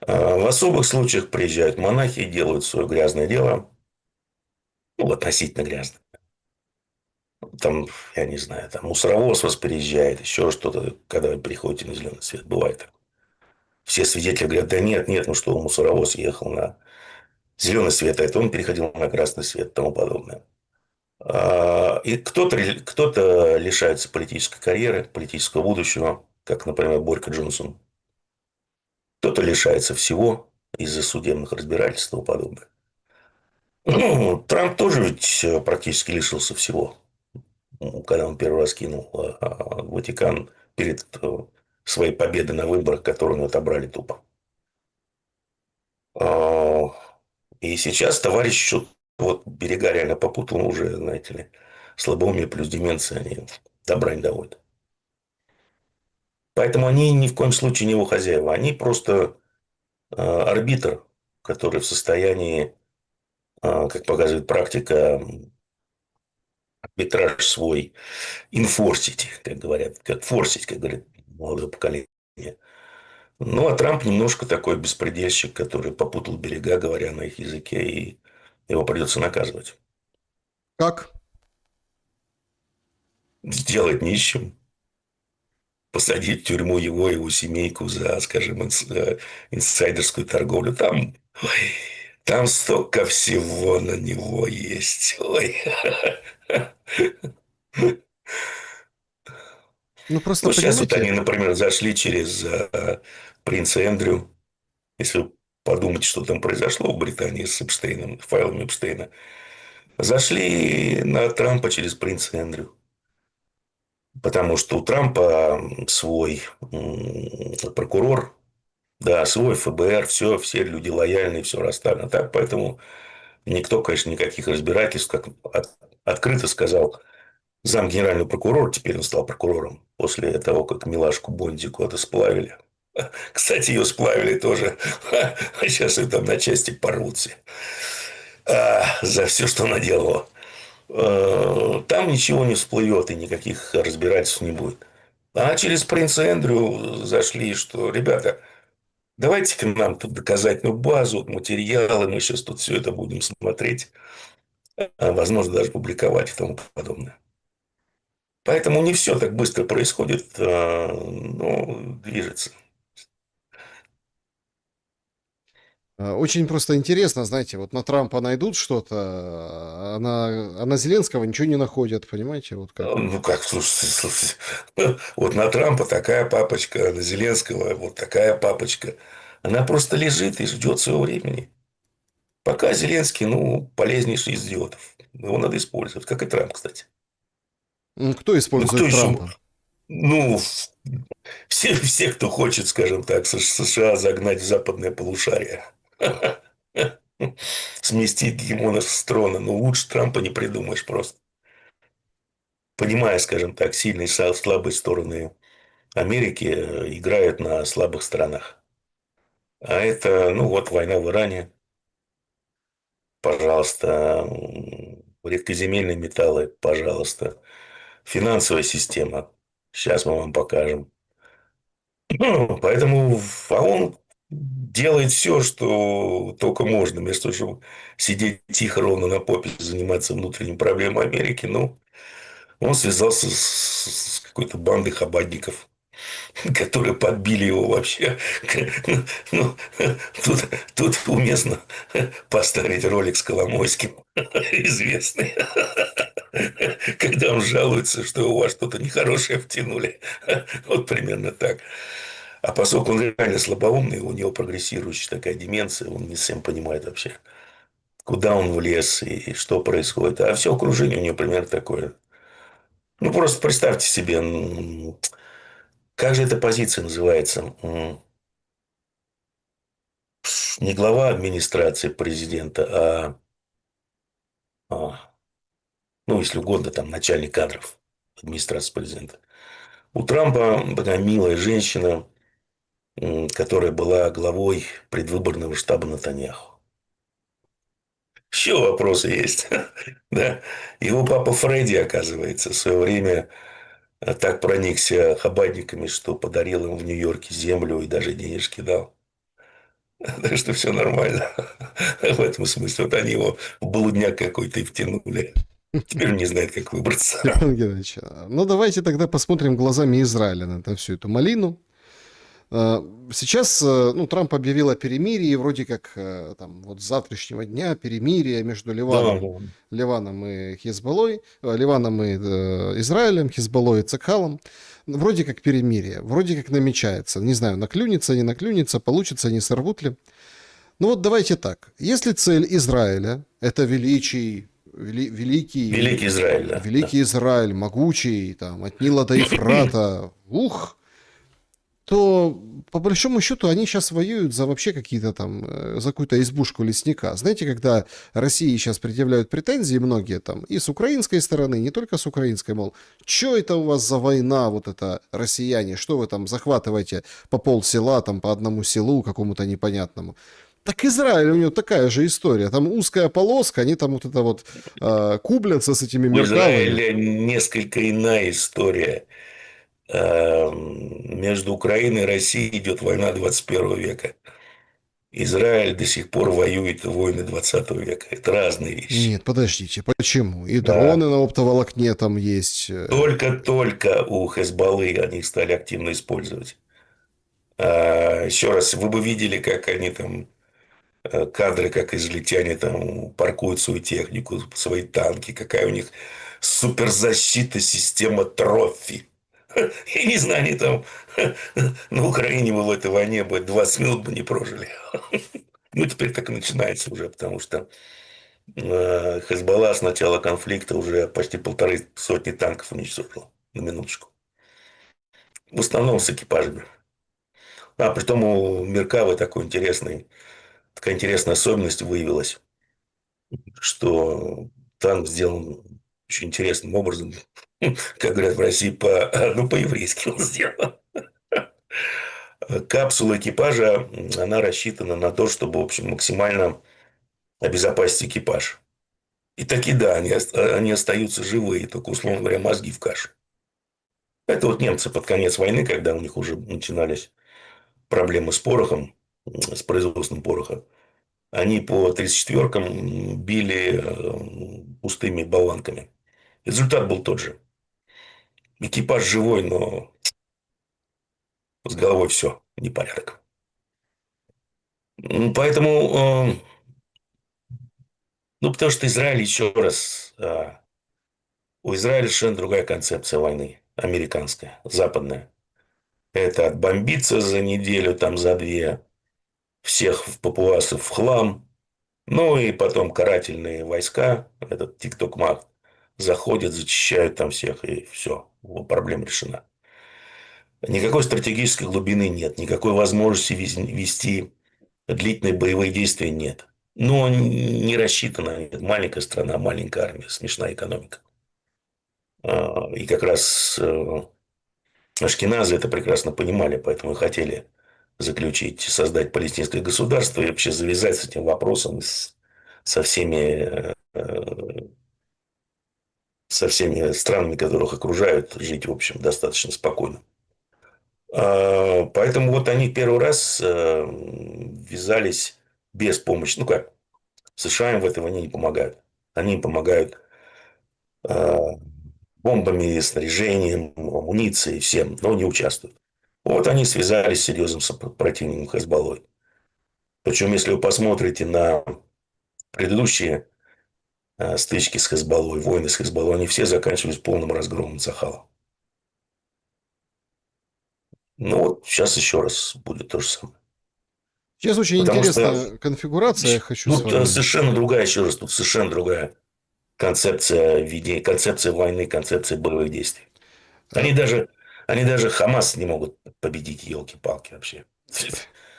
В особых случаях приезжают монахи и делают свое грязное дело, ну, относительно грязное. Там, я не знаю, там мусоровоз вас переезжает, еще что-то, когда вы переходите на зеленый свет, бывает. Все свидетели говорят, да нет, ну что, мусоровоз ехал на зеленый свет, а это он переходил на красный свет и тому подобное. И кто-то лишается политической карьеры, политического будущего, как, например, Борька Джонсон. Кто-то лишается всего из-за судебных разбирательств и тому подобное. Ну, Трамп тоже ведь практически лишился всего, когда он первый раз кинул Ватикан перед своей победой на выборах, которые у него отобрали тупо. А, И сейчас товарищ что вот берега реально попутал уже, знаете ли, слабоумие плюс деменция, они добра не доводят. Поэтому они ни в коем случае не его хозяева. Они просто арбитр, который в состоянии, как показывает практика, арбитраж свой инфорсить, как говорят, как форсить, как говорит молодое поколение. Ну, а Трамп немножко такой беспредельщик, который попутал берега, говоря на их языке, и его придется наказывать. Как? Сделать нищим, посадить в тюрьму его семейку за, скажем, инсайдерскую торговлю. Там столько всего на него есть. Ой. Ну, просто Ну, сейчас вот они, понимаете, например, зашли через принца Эндрю. Если вы подумайте, что там произошло в Британии с Эпштейном, файлами Эпштейна. Зашли на Трампа через принца Эндрю. Потому что у Трампа свой прокурор, да, свой ФБР, все люди лояльные, все расставлено так. Поэтому никто, конечно, никаких разбирательств, как открыто сказал зам генерального прокурора, теперь он стал прокурором, после того, как Милашку Бонди куда-то сплавили. Кстати, ее сплавили тоже. А сейчас ее там на части порвутся. За все, что она делала. Там ничего не всплывет и никаких разбирательств не будет. А через принца Эндрю зашли, что, ребята, давайте-ка нам тут доказательную базу, материалы, мы сейчас тут все это будем смотреть, возможно, даже публиковать и тому подобное. Поэтому не все так быстро происходит, но движется. Очень просто интересно, знаете, вот на Трампа найдут что-то, а на Зеленского ничего не находят, понимаете, вот как. Ну как, слушайте, вот на Трампа такая папочка, на Зеленского вот такая папочка. Она просто лежит и ждет своего времени. Пока Зеленский, ну, полезнейший из идиотов. Его надо использовать, как и Трамп, кстати. Кто Ну, кто использует еще? Трампа? Ну, все, кто хочет, скажем так, США загнать в западное полушарие. Сместить гегемона с трона. Ну, лучше Трампа не придумаешь просто. Понимая, скажем так, сильные и слабые стороны Америки, играют на слабых сторонах. А это, ну, вот война в Иране, пожалуйста, редкоземельные металлы, пожалуйста, финансовая система. Сейчас мы вам покажем. Ну, поэтому а он делает все, что только можно, вместо того, чтобы сидеть тихо, ровно на попе, заниматься внутренними проблемами Америки. Ну, он связался с какой-то бандой хабадников, которые подбили его вообще. Ну, тут, тут уместно поставить ролик с Коломойским, известный, когда он жалуется, что у вас что-то нехорошее втянули. Вот примерно так. А поскольку он реально слабоумный, у него прогрессирующая такая деменция, он не совсем понимает вообще, куда он влез и что происходит. А все окружение у него примерно такое. Ну, просто представьте себе, как же эта позиция называется? Не глава администрации президента, а, ну, если угодно, там, начальник кадров администрации президента. У Трампа такая милая женщина, которая была главой предвыборного штаба Натаньяху. Еще вопросы есть. Да. Его папа Фредди, оказывается, в свое время так проникся хабадниками, что подарил им в Нью-Йорке землю и даже денежки дал. Так что все нормально. В этом смысле. Вот они его в блудняк какой-то и втянули. Теперь он не знает, как выбраться. Степан Геннадьевич, ну давайте тогда посмотрим глазами Израиля на всю эту малину. Сейчас, ну, Трамп объявил о перемирии, вроде как там вот с завтрашнего дня перемирие между Да, Ливаном и Хизбаллой, Ливаном и Израилем, Хизбаллой и Цекхалом. Вроде как перемирие, вроде как намечается. Не знаю, наклюнется, не наклюнется, получится, не сорвут ли. Ну вот давайте так. Если цель Израиля– это Великий Израиль, да. Да. великий Израиль, могучий, там, от Нила до Ефрата, то по большому счету они сейчас воюют за вообще какие-то там, за какую-то избушку лесника. Знаете, когда России сейчас предъявляют претензии многие там, и с украинской стороны, не только с украинской, мол, что это у вас за война, вот это россияне, что вы там захватываете по полсела, там по одному селу какому-то непонятному. Так Израиль, у него такая же история. Там узкая полоска, они там вот это вот кублятся с этими У меркавами. Израиля несколько иная история. Между Украиной и Россией идет война 21 века. Израиль до сих пор воюет войны 20 века. Это разные вещи. Нет, подождите, почему? И Да. дроны на оптоволокне там есть. Только-только у Хезбаллы они их стали активно использовать. Еще раз, вы бы видели, как они там кадры, как израильтяне там паркуют свою технику, свои танки, какая у них суперзащита, система трофи. Я не знаю, они там на Украине бы в этой войне бы 20 минут бы не прожили. Ну, теперь так и начинается уже, потому что Хезболла с начала конфликта уже почти 1,5 сотни танков уничтожила. На минуточку. В основном с экипажами. Притом у Меркавы такая интересная особенность выявилась, что танк сделан очень интересным образом. Как говорят в России, по-еврейски он сделан. Капсула экипажа, она рассчитана на то, чтобы, в общем, максимально обезопасить экипаж. И таки да, они остаются живые, только, условно говоря, мозги в каше. Это вот немцы под конец войны, когда у них уже начинались проблемы с порохом, с производством пороха, они по 34-кам били пустыми болванками. Результат был тот же. Экипаж живой, но с головой все, непорядок. Поэтому, ну, потому что Израиль, еще раз, у Израиля совершенно другая концепция войны, американская, западная. Это отбомбиться за неделю, там, за две, всех в папуасов в хлам, ну и потом карательные войска, этот тик-ток-мак, заходят, зачищают там всех, и все, проблема решена. Никакой стратегической глубины нет, никакой возможности вести длительные боевые действия нет. Но не рассчитана маленькая страна, маленькая армия, смешная экономика. И как раз ашкеназы это прекрасно понимали, поэтому и хотели заключить, создать палестинское государство и вообще завязать с этим вопросом со всеми, со всеми странами, которых окружают, жить, в общем, достаточно спокойно. Поэтому вот они первый раз ввязались без помощи. Ну как, США им в этом они не помогают. Они им помогают бомбами, снаряжением, амуницией, всем, но не участвуют. Вот они связались с серьезным противником Хезболлой. Причем, если вы посмотрите на предыдущие стычки с Хезболлой, войны с Хезболлой, они все заканчивались полным разгромом Цахала. Ну вот сейчас еще раз будет то же самое. Сейчас очень Потому что интересная конфигурация, я хочу с тут вами. совершенно другая, еще раз, тут совершенно другая концепция ведения, концепция войны, концепция боевых действий. Э, Они даже, они даже Хамас не могут победить, елки-палки вообще.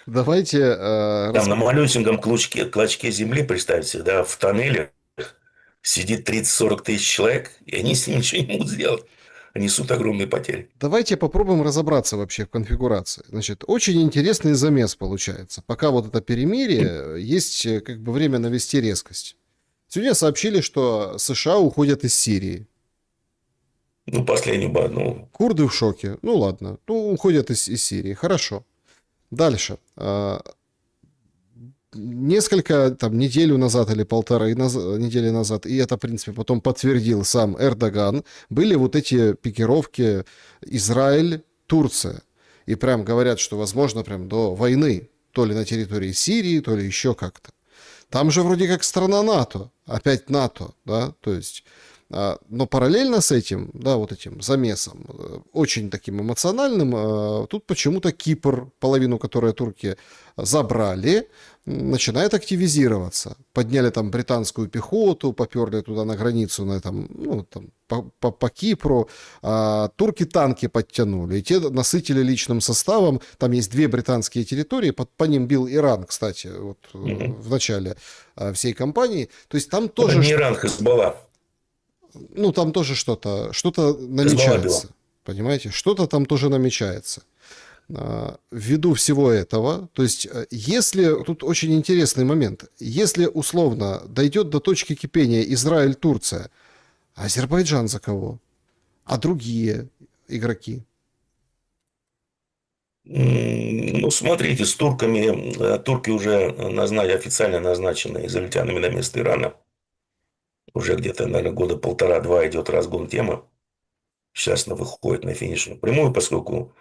Давайте Там на малюсеньком клочке земли, представьте себе, да, в тоннеле сидит 30-40 тысяч человек, и они с ним ничего не могут сделать. Они несут огромные потери. Давайте попробуем разобраться вообще в конфигурации. Значит, очень интересный замес получается. Пока вот это перемирие, есть как бы время навести резкость. Сегодня сообщили, что США уходят из Сирии. Ну, последний бой, ну, Курды в шоке. Ну ладно, ну уходят из Сирии. Хорошо. Дальше. Несколько, там, неделю назад или полторы недели назад, и это, в принципе, потом подтвердил сам Эрдоган, были вот эти пикировки Израиль-Турция. И прям говорят, что, возможно, прям до войны, то ли на территории Сирии, то ли еще как-то. Там же вроде как страна НАТО, опять НАТО, да, то есть... Но параллельно с этим, да, вот этим замесом, очень таким эмоциональным, тут почему-то Кипр, половину которой турки забрали, начинает активизироваться. Подняли там британскую пехоту, поперли туда на границу, на этом, ну, там, по Кипру. Турки танки подтянули, и те насытили личным составом. Там есть две британские территории, по ним бил Иран, кстати, вот, в начале всей кампании. То есть там это тоже... не Иран, Хезболла. Ну, там тоже что-то Хезболла била. намечается. Понимаете? Что-то там тоже намечается. Ввиду всего этого, то есть, если, тут очень интересный момент, если условно дойдет до точки кипения Израиль-Турция, Азербайджан за кого? А другие игроки? Ну, смотрите, с турками, турки уже официально назначены израильтянами на место Ирана. Уже где-то, наверное, года полтора-два идет разгон темы. Сейчас она выходит на финишную прямую, поскольку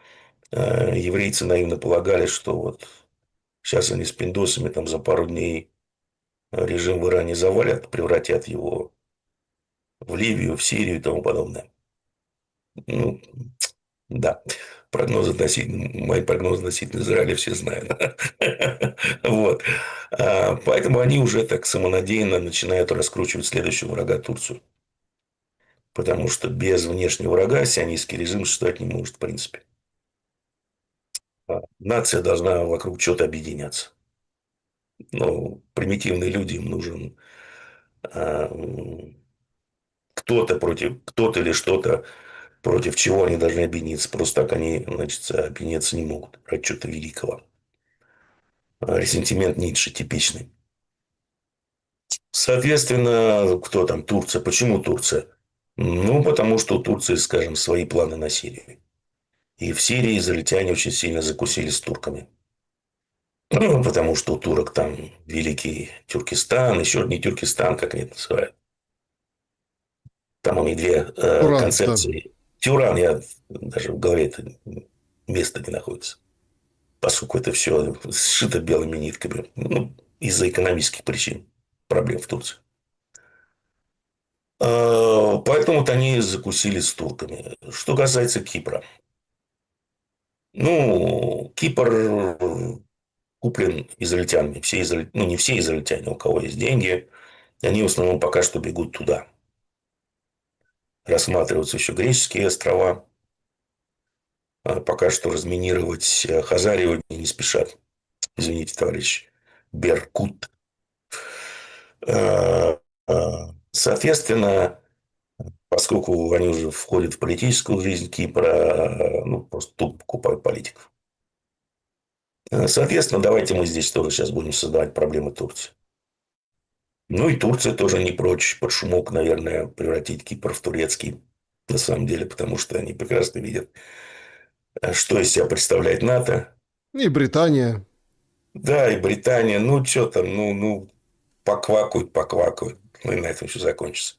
еврейцы наивно полагали, что вот сейчас они с пиндосами там за пару дней режим в Иране завалят, превратят его в Ливию, в Сирию и тому подобное. Ну, да, мои прогнозы относительно Израиля все знают. Вот. Поэтому они уже так самонадеянно начинают раскручивать следующего врага Турцию. Потому что без внешнего врага сионистский режим существовать не может, в принципе. Нация должна вокруг чего-то объединяться. Ну, примитивные люди, им нужен а, кто-то или что-то, против чего они должны объединиться. Просто так они, значит, объединяться не могут. Ради чего-то великого. Ресентимент Ницше типичный. Соответственно, кто там? Турция. Почему Турция? Ну, потому что у Турции, скажем, свои планы на Сирию. И в Сирии израильтяне очень сильно закусили с турками. Ну, потому что у турок там великий Тюркистан, еще не Тюркистан, как они это называют. Там у них две Туран, да. концепции. Тюран, я даже в голове это место не находится. поскольку это все сшито белыми нитками, ну, из-за экономических причин проблем в Турции. Поэтому вот они закусили с турками. Что касается Кипра. Ну, Кипр куплен израильтянами. Ну, не все израильтяне, у кого есть деньги, они в основном пока что бегут туда. Рассматриваются еще греческие острова. Пока что разминировать Хазарию не спешат. Извините, товарищ Беркут. Соответственно, поскольку они уже входят в политическую жизнь Кипра, ну, просто тут покупают политиков. Соответственно, давайте мы здесь тоже сейчас будем создавать проблемы Турции. Ну, и Турция тоже не прочь под шумок, наверное, превратить Кипр в турецкий. На самом деле, потому что они прекрасно видят, что из себя представляет НАТО. И Британия. Да, и Британия, ну, что там, ну, поквакают. Ну, и на этом все закончится.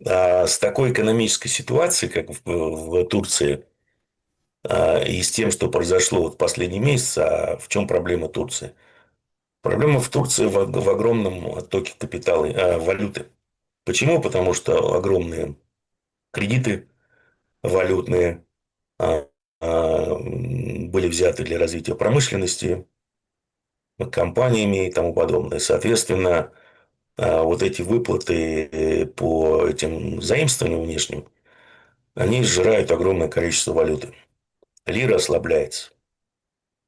А с такой экономической ситуацией, как в Турции, и с тем, что произошло вот в последний месяц, а в чем проблема Турции? Проблема в Турции в огромном оттоке капитала, валюты. Почему? Потому что огромные кредиты валютные были взяты для развития промышленности компаниями и тому подобное. Соответственно, вот эти выплаты по этим заимствованиям внешним, они сжирают огромное количество валюты. Лира ослабляется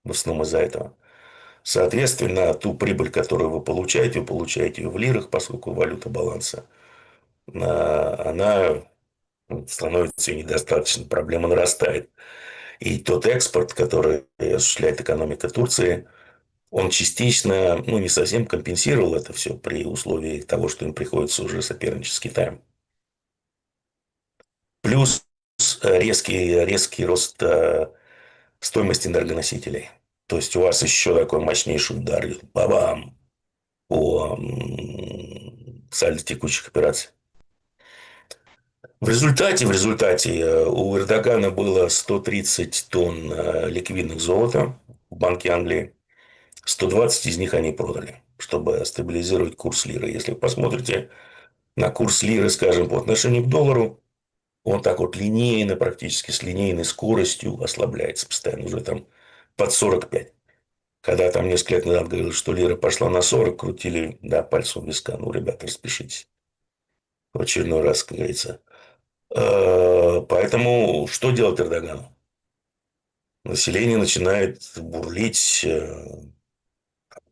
в основном из-за этого. Соответственно, ту прибыль, которую вы получаете ее в лирах, поскольку валюта баланса, она становится недостаточно, проблема нарастает. И тот экспорт, который осуществляет экономика Турции, он частично, ну, не совсем компенсировал это все при условии того, что им приходится уже соперничать с Китаем. Плюс резкий рост стоимости энергоносителей. То есть, у вас еще такой мощнейший удар идет, бабам, по сальдо текущих операций. В результате у Эрдогана было 130 тонн ликвидных золота в Банке Англии. 120 из них они продали, чтобы стабилизировать курс лиры. Если вы посмотрите на курс лиры, скажем, по отношению к доллару, он так вот линейно, практически с линейной скоростью ослабляется постоянно, уже там под 45. Когда там несколько лет назад говорилось, что лира пошла на 40, крутили, да, пальцем в виска. Ну, ребята, распишитесь. В очередной раз, как говорится. Поэтому что делать Эрдогану? Население начинает бурлить,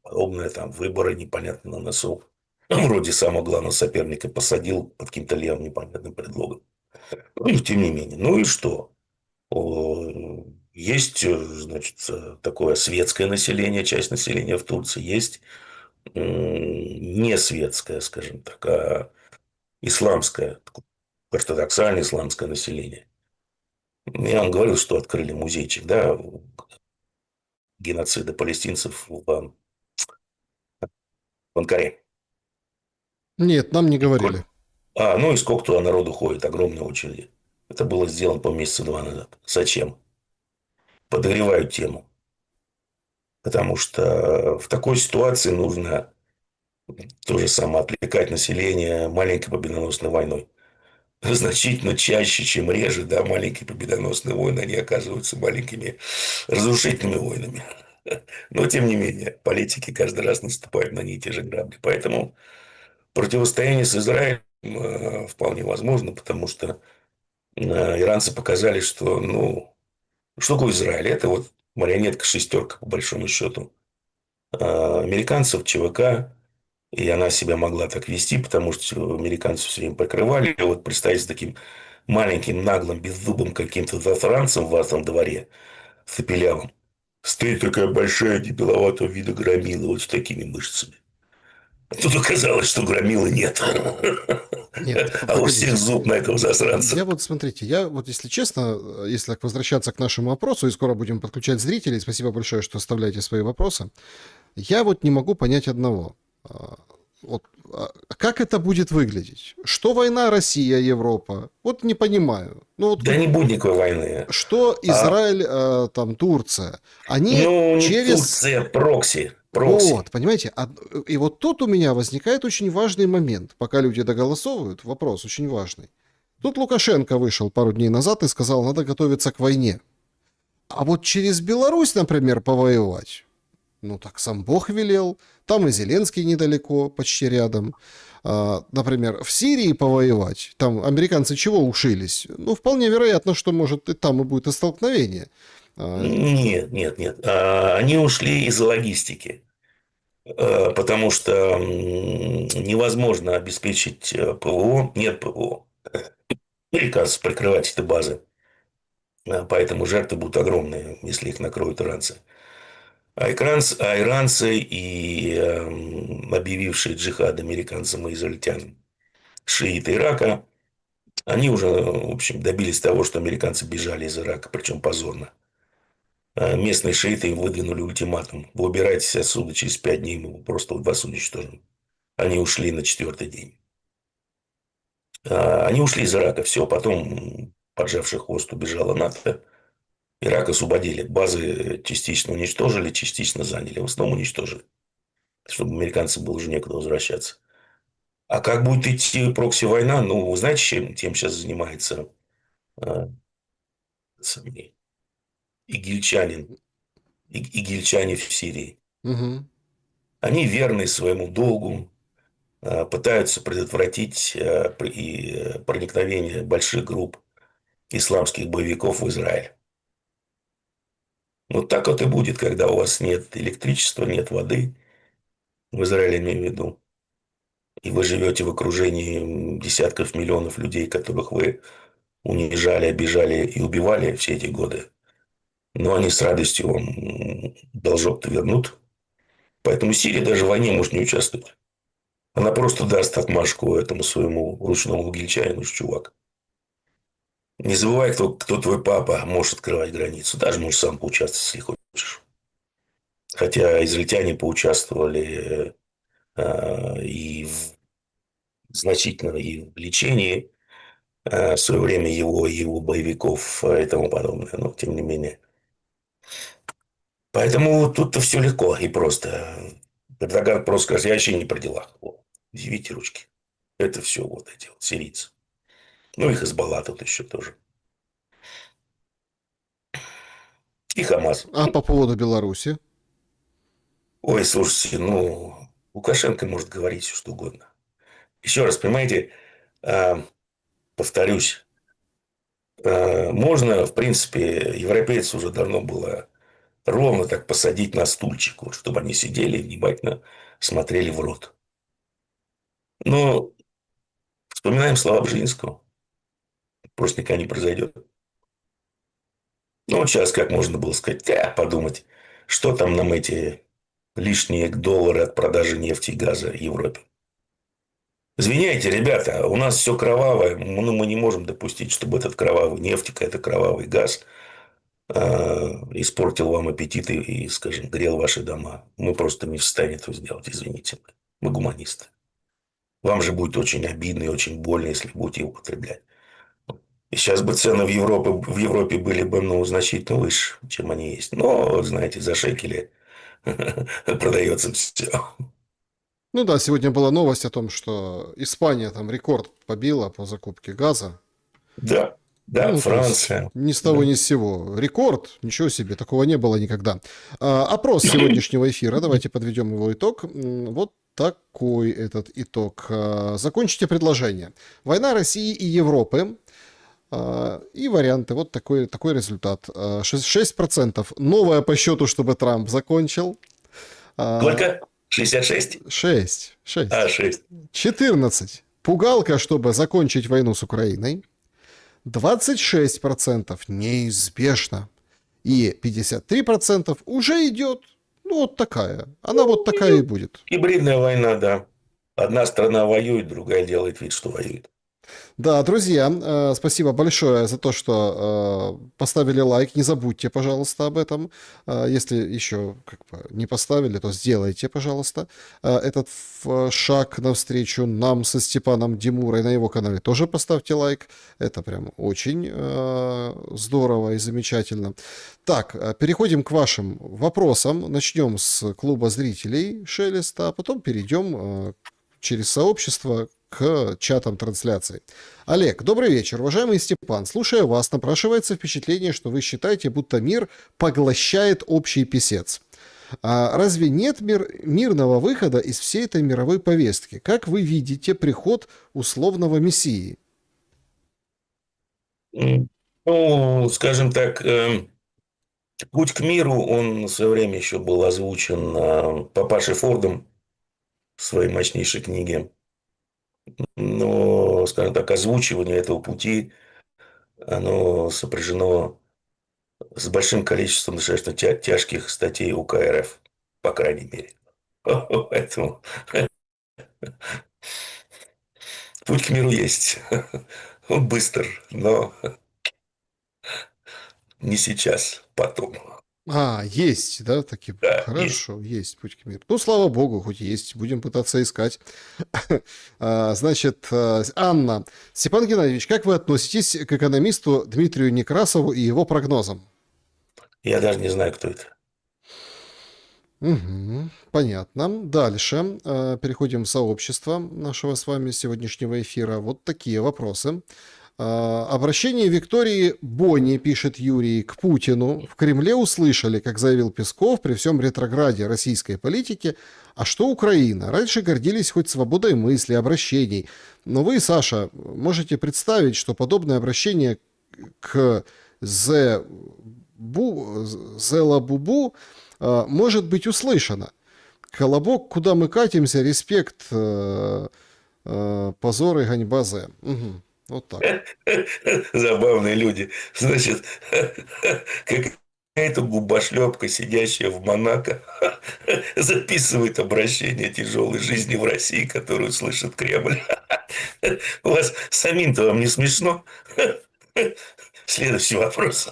подобное, там, выборы непонятно на носу. Вроде самого главного соперника посадил под каким-то левым непонятным предлогом. Ну, тем не менее. Ну и что? Есть, значит, такое светское население, часть населения в Турции. Есть не светское, скажем так, а исламское, ортодоксальное исламское население. Я вам говорил, что открыли музейчик, да, геноцида палестинцев в Анкаре. Нет, нам не И говорили. ну и сколько туда народу ходит, огромные очереди. Это было сделано, по месяца 2 назад. Зачем? Подогревают тему. Потому что в такой ситуации нужно то же самое отвлекать население маленькой победоносной войной. Значительно чаще, чем реже, да, маленькие победоносные войны, они оказываются маленькими разрушительными войнами. Но, тем не менее, политики каждый раз наступают на одни и те же грабли. Поэтому противостояние с Израилем вполне возможно, потому что иранцы показали, что, ну, что такое Израиль? Это вот марионетка-шестерка, по большому счету, американцев, ЧВК. И она себя могла так вести, потому что американцы все время прикрывали. И вот представить с таким маленьким, наглым, беззубым каким-то засранцем в вашем дворе, цепелявым. Стоит такая большая, дебиловатого вида громила, вот с такими мышцами. А тут оказалось, что громилы нет. Нет, А у всех погодите. зуб на этого засранца. Я вот, смотрите, я вот, если честно, если так возвращаться к нашему вопросу, и скоро будем подключать зрителей, спасибо большое, что оставляете свои вопросы, я вот не могу понять одного. Вот, как это будет выглядеть? Что война Россия-Европа? Вот не понимаю. Ну вот Да не будет никакой войны. что А, Израиль, там Турция? Они ну, не через... Турция, прокси. Прокси. Вот, понимаете? И вот тут у меня возникает очень важный момент. Пока люди доголосовывают, вопрос очень важный. Тут Лукашенко вышел пару дней назад и сказал, надо готовиться к войне. А вот через Беларусь, например, повоевать, ну так сам Бог велел. Там и Зеленский недалеко, почти рядом. Например, в Сирии повоевать. Там американцы чего ушились? Ну, вполне вероятно, что, может, и там и будет и столкновение. Нет, нет, нет. Они ушли из логистики. Потому что невозможно обеспечить ПВО, нет ПВО. Американцев прикрывать эти базы. Поэтому жертвы будут огромные, если их накроют иранцы. А иранцы и объявившие джихад американцам и израильтянам шииты Ирака, они уже, в общем, добились того, что американцы бежали из Ирака, причем позорно. Местные шииты им выдвинули ультиматум. Вы убирайтесь отсюда, через 5 дней мы просто вас уничтожим. Они ушли на 4-й день. Они ушли из Ирака, все, потом, поджавший хвост, убежала НАТО. Ирак освободили, базы частично уничтожили, частично заняли, в основном уничтожили, чтобы американцам было уже некуда возвращаться. А как будет идти прокси-война, ну, вы знаете, тем сейчас занимается самый игильчанин, игильчане в Сирии. Угу. Они верны своему долгу, пытаются предотвратить проникновение больших групп исламских боевиков в Израиль. Вот так вот и будет, когда у вас нет электричества, нет воды, в Израиле имею в виду, и вы живете в окружении десятков миллионов людей, которых вы унижали, обижали и убивали все эти годы. Но они с радостью вам должок-то вернут. Поэтому Сирия даже в войне может не участвовать. Она просто даст отмашку этому своему ручному гильчанину, чувак. Не забывай, кто твой папа, можешь открывать границу. Даже можешь сам поучаствовать, если хочешь. Хотя израильтяне поучаствовали и значительно и в лечении в свое время его боевиков и тому подобное. Но тем не менее. Поэтому тут-то все легко и просто. Эрдоган просто скажет, я вообще не при делах. Вот. Дивите ручки. Это все вот эти вот сирийцы. Ну, и Хезболла тут еще тоже. И Хамас. А по поводу Беларуси? Ой, слушайте, ну, Лукашенко может говорить все, что угодно. Еще раз, понимаете, повторюсь, можно, в принципе, европейцев уже давно было ровно так посадить на стульчик, вот, чтобы они сидели и внимательно смотрели в рот. Но вспоминаем слова Бжезинского. Просто никогда не произойдет. Ну, вот сейчас как можно было сказать, подумать, что там нам эти лишние доллары от продажи нефти и газа Европе. Извиняйте, ребята, у нас все кровавое, мы не можем допустить, чтобы этот кровавый нефть, это кровавый газ испортил вам аппетит и, скажем, грел ваши дома. Мы просто не в состоянии этого сделать, извините. Мы гуманисты. Вам же будет очень обидно и очень больно, если будете его употреблять. И сейчас бы цены в Европе были бы, ну, значительно выше, чем они есть. Но, знаете, за шекели продается все. Ну да, сегодня была новость о том, что Испания там рекорд побила по закупке газа. Да, да, Ну, то есть Франция. ни с того Да. ни с сего. Рекорд, ничего себе, такого не было никогда. Опрос сегодняшнего эфира, давайте подведем его итог. Вот такой этот итог. Закончите предложение. Война России и Европы. И варианты. Вот такой результат. 6%. Новое по счету, чтобы Трамп закончил. Сколько? 66? 6. А, 6. 6. 14. Пугалка, чтобы закончить войну с Украиной. 26% неизбежно. И 53% уже идет. Ну, вот такая. Она вот такая и будет. Гибридная война, да. Одна страна воюет, другая делает вид, что воюет. Да, друзья, спасибо большое за то, что поставили лайк. Не забудьте, пожалуйста, об этом. Если еще как бы не поставили, то сделайте, пожалуйста, этот шаг навстречу нам со Степаном Демурой на его канале. Тоже поставьте лайк. Это прям очень здорово и замечательно. Так, переходим к вашим вопросам. Начнем с клуба зрителей Шелеста, а потом перейдем через сообщество к чатам трансляций. Олег, добрый вечер. Уважаемый Степан, слушая вас, напрашивается впечатление, что вы считаете, будто мир поглощает общий писец. А разве нет мирного выхода из всей этой мировой повестки? Как вы видите приход условного мессии? Ну, скажем так, путь к миру, он в свое время еще был озвучен Папашей Фордом в своей мощнейшей книге. Но, скажем так, озвучивание этого пути, оно сопряжено с большим количеством достаточно тяжких статей УК РФ, по крайней мере. Поэтому путь к миру есть. Он быстр, но не сейчас, потом. Есть, да, таки. Да, есть. Хорошо, есть путь к миру. Ну, слава богу, хоть есть. Будем пытаться искать. Значит, Анна. Степан Геннадьевич, как вы относитесь к экономисту Дмитрию Некрасову и его прогнозам? Я даже не знаю, кто это. Мгм. Понятно. Дальше переходим в сообщество нашего с вами сегодняшнего эфира. Вот такие вопросы. Обращение Виктории Бонни, пишет Юрий, к Путину в Кремле услышали, как заявил Песков, при всем ретрограде российской политики, а что Украина? Раньше гордились хоть свободой мысли, обращений. Но вы, Саша, можете представить, что подобное обращение к Зелабубу может быть услышано. Колобок, куда мы катимся, респект, позор и ганьба Зе. Мгм. Вот так. Забавные люди. Значит, какая-то губошлепка, сидящая в Монако, записывает обращение тяжелой жизни в России, которую слышит Кремль. У вас самим-то вам не смешно? Следующий вопрос.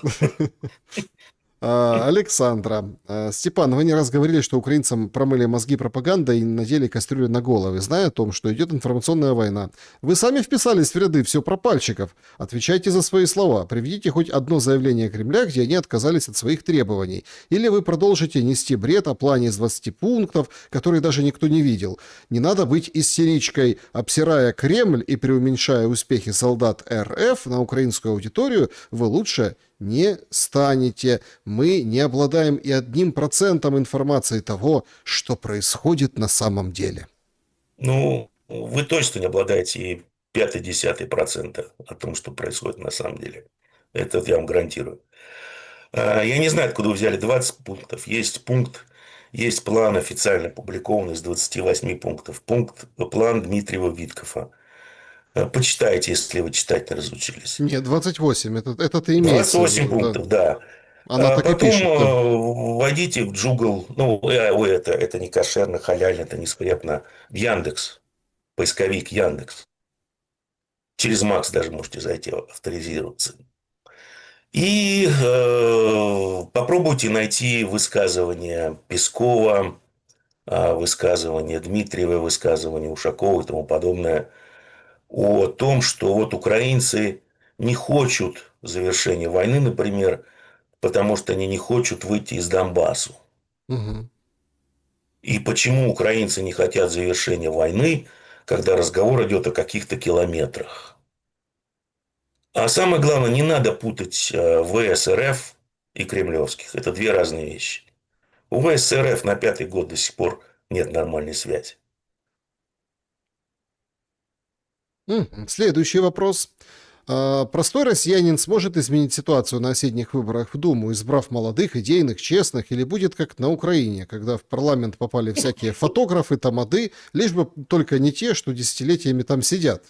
Александра. Степан, вы не раз говорили, что украинцам промыли мозги пропагандой и надели кастрюли на головы, зная о том, что идет информационная война. Вы сами вписались в ряды все пропальщиков. Отвечайте за свои слова. Приведите хоть одно заявление Кремля, где они отказались от своих требований. Или вы продолжите нести бред о плане из 20 пунктов, который даже никто не видел. Не надо быть истеричкой. Обсирая Кремль и преуменьшая успехи солдат РФ на украинскую аудиторию, вы лучше не станете. Мы не обладаем и 1% информации того, что происходит на самом деле. Ну, вы точно не обладаете и 5-10% о том, что происходит на самом деле. Это я вам гарантирую. Я не знаю, откуда вы взяли 20 пунктов. Есть пункт, есть план официально опубликованный из 28 пунктов. План Дмитриева-Виткофа. Почитайте, если вы читать не разучились. Нет, 28, это имеется в 28 виду, да. пунктов, да. Она так и Потом пишет, да. вводите в Google, ну, это не кошерно, халяльно, это не скрепно, в Яндекс, поисковик Яндекс. Через Макс даже можете зайти, авторизироваться. И попробуйте найти высказывания Пескова, высказывания Дмитриева, высказывания Ушакова и тому подобное о том, что вот украинцы не хотят завершения войны, например, потому что они не хотят выйти из Донбассу. Мгм. И почему украинцы не хотят завершения войны, когда разговор идет о каких-то километрах. А самое главное, не надо путать ВС-РФ и кремлевских. Это две разные вещи. У ВС-РФ на 5-й год до сих пор нет нормальной связи. Следующий вопрос. Простой россиянин сможет изменить ситуацию на осенних выборах в Думу, избрав молодых, идейных, честных, или будет как на Украине, когда в парламент попали всякие фотографы, тамады, лишь бы только не те, что десятилетиями там сидят.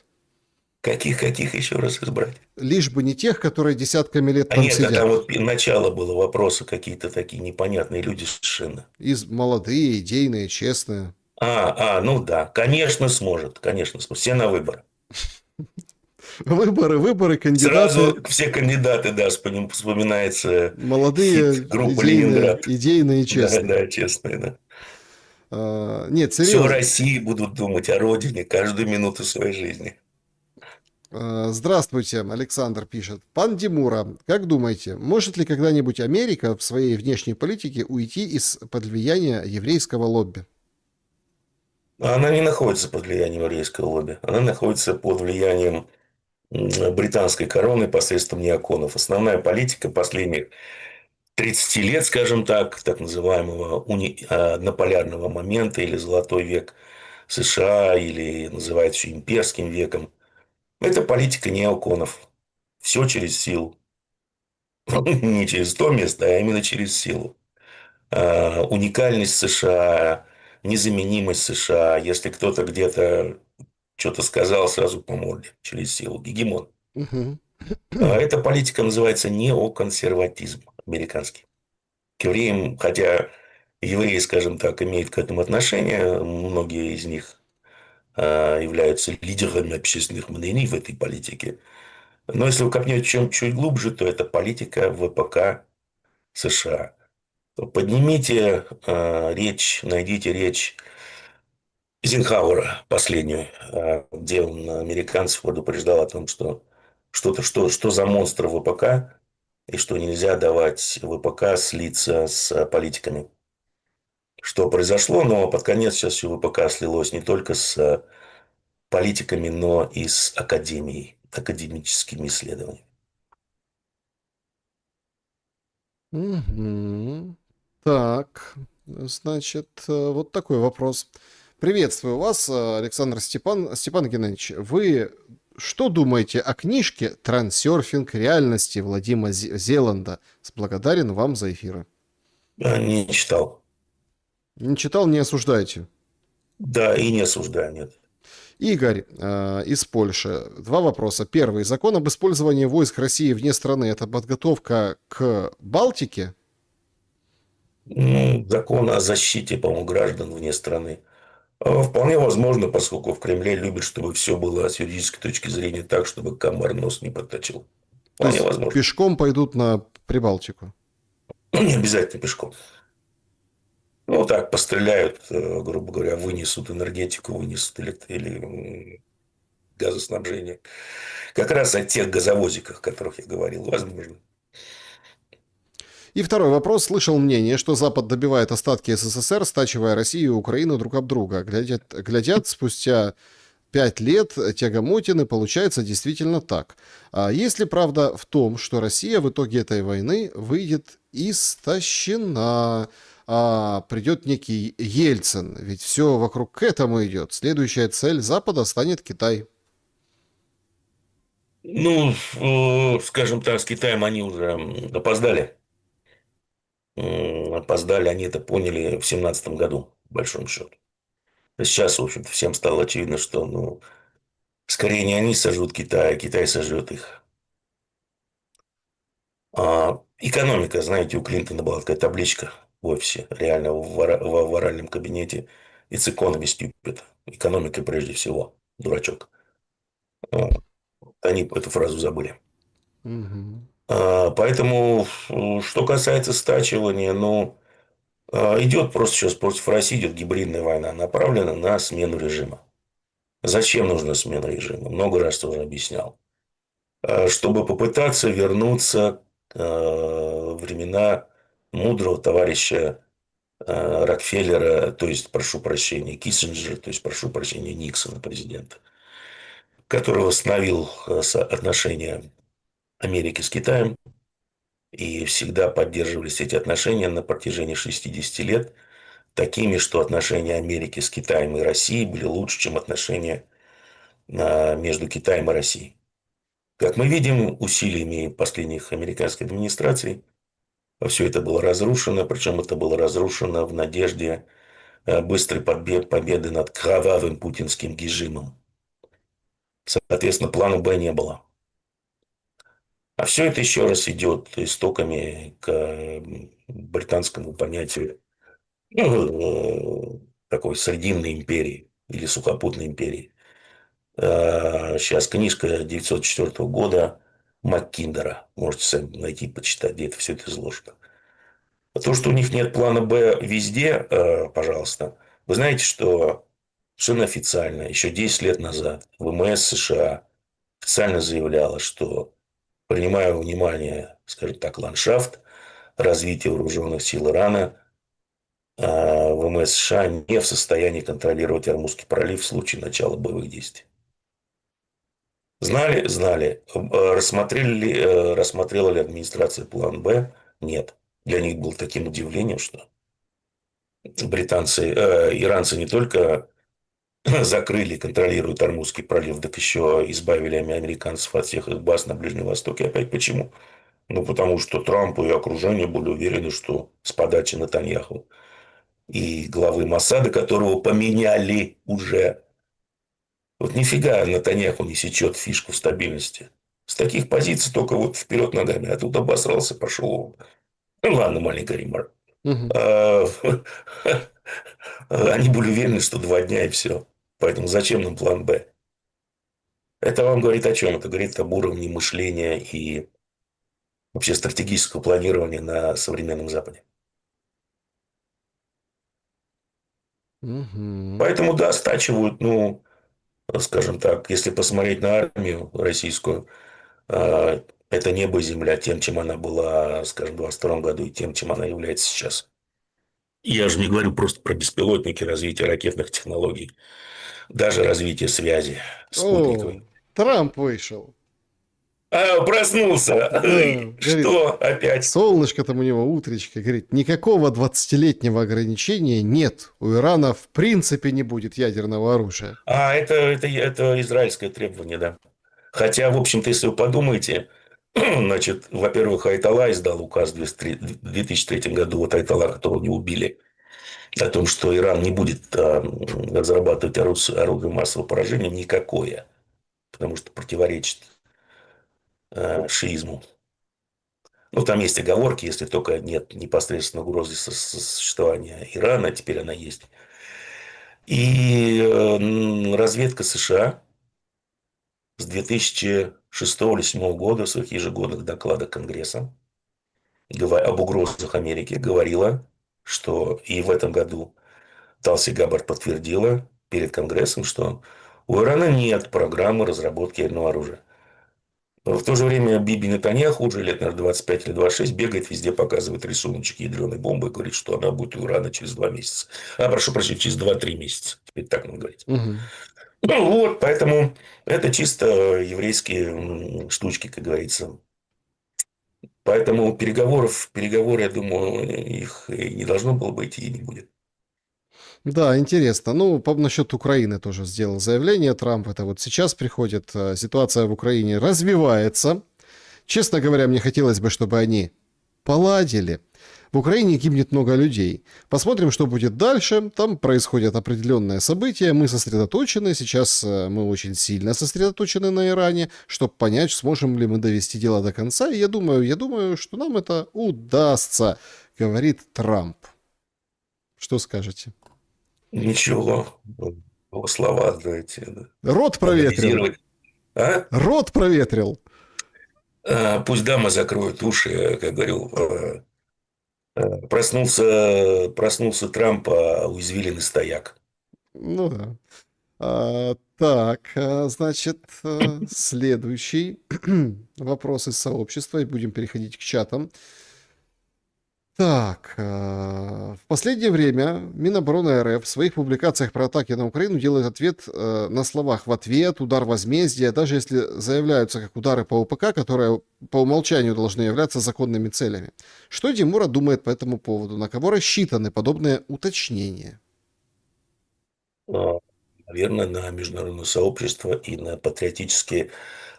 Каких еще раз избрать? Лишь бы не тех, которые десятками лет там Нет, сидят. там вот начало было вопроса, какие-то такие непонятные люди совершенно. Молодые, идейные, честные. Ну да, конечно сможет, все на выбор. Выборы, кандидаты, Сразу все кандидаты, да, вспоминается хит молодые, группы идейные, «Ленинград». идейные и Да, честные. да, честно, да. Нет, Все о серьезно. России будут думать, о родине каждую минуту своей жизни. Здравствуйте, Александр пишет. Пан Димура, как думаете, может ли когда-нибудь Америка в своей внешней политике уйти из-под влияния еврейского лобби? Она не находится под влиянием еврейского лобби. Она находится под влиянием британской короны посредством неоконов. Основная политика последних 30 лет, скажем так называемого однополярного момента или золотой век США, или называют еще имперским веком, это политика неоконов. Все через силу. Не через то место, а именно через силу. Уникальность США, незаменимость США. Если кто-то где-то что-то сказал, сразу по морде через силу. Гегемон. Мгм. Эта политика называется неоконсерватизм американский. К евреям, хотя евреи, скажем так, имеют к этому отношение, многие из них являются лидерами общественных мнений в этой политике. Но если вы копнете чуть глубже, то это политика ВПК США. Поднимите речь, найдите речь Эйзенхауэра последнюю, где он американцев предупреждал о том, что за монстр ВПК, и что нельзя давать ВПК слиться с политиками. Что произошло, но под конец сейчас все ВПК слилось не только с политиками, но и с академией, академическими исследованиями. Мгм. Так, значит, вот такой вопрос. Приветствую вас, Александр Степан Геннадьевич. Вы что думаете о книжке «Трансерфинг реальности» Владимира Зеланда? Благодарен вам за эфиры. Не читал. Не читал, не осуждайте. Да, и не осуждаю, нет. Игорь из Польши. Два вопроса. Первый. Закон об использовании войск России вне страны – это подготовка к Балтике? Закон о защите, по-моему, граждан вне страны. Вполне возможно, поскольку в Кремле любят, чтобы все было с юридической точки зрения так, чтобы комар нос не подточил. То Вполне есть возможно. пешком пойдут на Прибалтику? Ну, не обязательно пешком. Ну, так, постреляют, грубо говоря, вынесут энергетику, вынесут или газоснабжение. Как раз о тех газовозиках, о которых я говорил, возможно. И второй вопрос. Слышал мнение, что Запад добивает остатки СССР, стачивая Россию и Украину друг об друга. Глядят спустя 5 лет тягомотины, получается действительно так. А есть ли правда в том, что Россия в итоге этой войны выйдет истощена? А придет некий Ельцин, ведь все вокруг к этому идет. Следующая цель Запада станет Китай. Ну, скажем так, с Китаем они уже опоздали. Опоздали, они это поняли в 2017 году, в большом счете. Сейчас, в общем-то, всем стало очевидно, что скорее не они сожрут Китай, а Китай сожрет их. Экономика, знаете, у Клинтона была такая табличка в офисе, реально в оральном кабинете. It's economy stupid. Экономика прежде всего, дурачок. А, Они эту фразу забыли. Мгм. Поэтому, что касается стачивания, идет просто сейчас против России идет гибридная война, направлена на смену режима. Зачем нужна смена режима? Много раз тоже объяснял. Чтобы попытаться вернуться времена мудрого товарища Рокфеллера, то есть, прошу прощения, Киссинджера, то есть, прошу прощения, Никсона, президента, который восстановил отношения Америки с Китаем, и всегда поддерживались эти отношения на протяжении 60 лет такими, что отношения Америки с Китаем и Россией были лучше, чем отношения между Китаем и Россией. Как мы видим, усилиями последних американских администраций все это было разрушено, причем это было разрушено в надежде быстрой победы над кровавым путинским режимом. Соответственно, плана Б не было. А все это еще раз идет истоками к британскому понятию такой срединной империи или сухопутной империи. Сейчас книжка 904 года Маккиндера. Можете сами найти, почитать, где это все это изложено. А то, что у них нет плана Б везде, пожалуйста. Вы знаете, что совершенно официально, еще 10 лет назад ВМС США официально заявляла, что, принимая во внимание, скажем так, ландшафт развития вооруженных сил Ирана, ВМС США не в состоянии контролировать Ормузский пролив в случае начала боевых действий. Знали? Знали. Рассмотрела ли администрация план Б? Нет. Для них было таким удивлением, что иранцы не только закрыли, контролируют Ормузский пролив, так еще избавили американцев от всех их баз на Ближнем Востоке. Опять почему? Ну, потому что Трамп и окружение были уверены, что с подачи Нетаньяху и главы Моссада, которого поменяли уже, вот нифига Нетаньяху не сечет фишку стабильности. С таких позиций только вот вперед ногами. А тут обосрался, пошел. Ну, ладно, маленькая ремарка. Мгм. Они были уверены, что 2 дня и все. Поэтому зачем нам план Б? Это вам говорит о чем? Это говорит об уровне мышления и вообще стратегического планирования на современном Западе. Мгм. Поэтому, да, стачивают, ну, скажем так, если посмотреть на армию российскую, это небо и земля тем, чем она была, скажем, в 22 году и тем, чем она является сейчас. Я же не говорю просто про беспилотники, развитие ракетных технологий, даже развитие связи О, спутниковой. Трамп вышел. Проснулся. Да, говорит, Что опять? солнышко там у него, утречко, говорит, никакого 20-летнего ограничения нет. У Ирана в принципе не будет ядерного оружия. Это израильское требование, да. Хотя, в общем-то, если вы подумаете, значит, во-первых, Айтала издал указ в 2003 году, вот Айтала, которого не убили, о том, что Иран не будет разрабатывать оружие массового поражения никакое, потому что противоречит шиизму. Ну, там есть оговорки, если только нет непосредственно угрозы существования Ирана, теперь она есть. И разведка США с 2006 или 2007 года в своих ежегодных докладах Конгресса об угрозах Америки говорила, что и в этом году Талси Габбард подтвердила перед Конгрессом, что у Ирана нет программы разработки ядерного оружия. В то же время Биби Нетаньяху уже лет, наверное, 25 или 26 бегает везде, показывает рисуночек ядреной бомбы и говорит, что она будет у Ирана через 2 месяца. Прошу прощения, через 2-3 месяца. Теперь так надо говорить. Мгм. Ну вот, поэтому это чисто еврейские штучки, как говорится. Поэтому переговоры, я думаю, их и не должно было быть и не будет. Да, интересно. Ну, насчет Украины тоже сделал заявление Трамп. Это вот сейчас приходит. Ситуация в Украине развивается. Честно говоря, мне хотелось бы, чтобы они поладили. В Украине гибнет много людей. Посмотрим, что будет дальше. Там происходят определенные события. Мы сосредоточены. Сейчас мы очень сильно сосредоточены на Иране, чтобы понять, сможем ли мы довести дело до конца. И я думаю, что нам это удастся, говорит Трамп. Что скажете? Ничего. Его слова, знаете, Рот проветрил. анализировать. А? Рот проветрил. Пусть дамы закроют уши, как говорил. Проснулся Трамп, а уязвленный стояк. Ну да. Так, значит, следующий вопрос из сообщества, и будем переходить к чатам. Так, в последнее время Минобороны РФ в своих публикациях про атаки на Украину делает ответ на словах в ответ, удар возмездия, даже если заявляются как удары по ОПК, которые по умолчанию должны являться законными целями. Что Тимура думает по этому поводу? На кого рассчитаны подобные уточнения? Наверное, на международное сообщество и на патриотически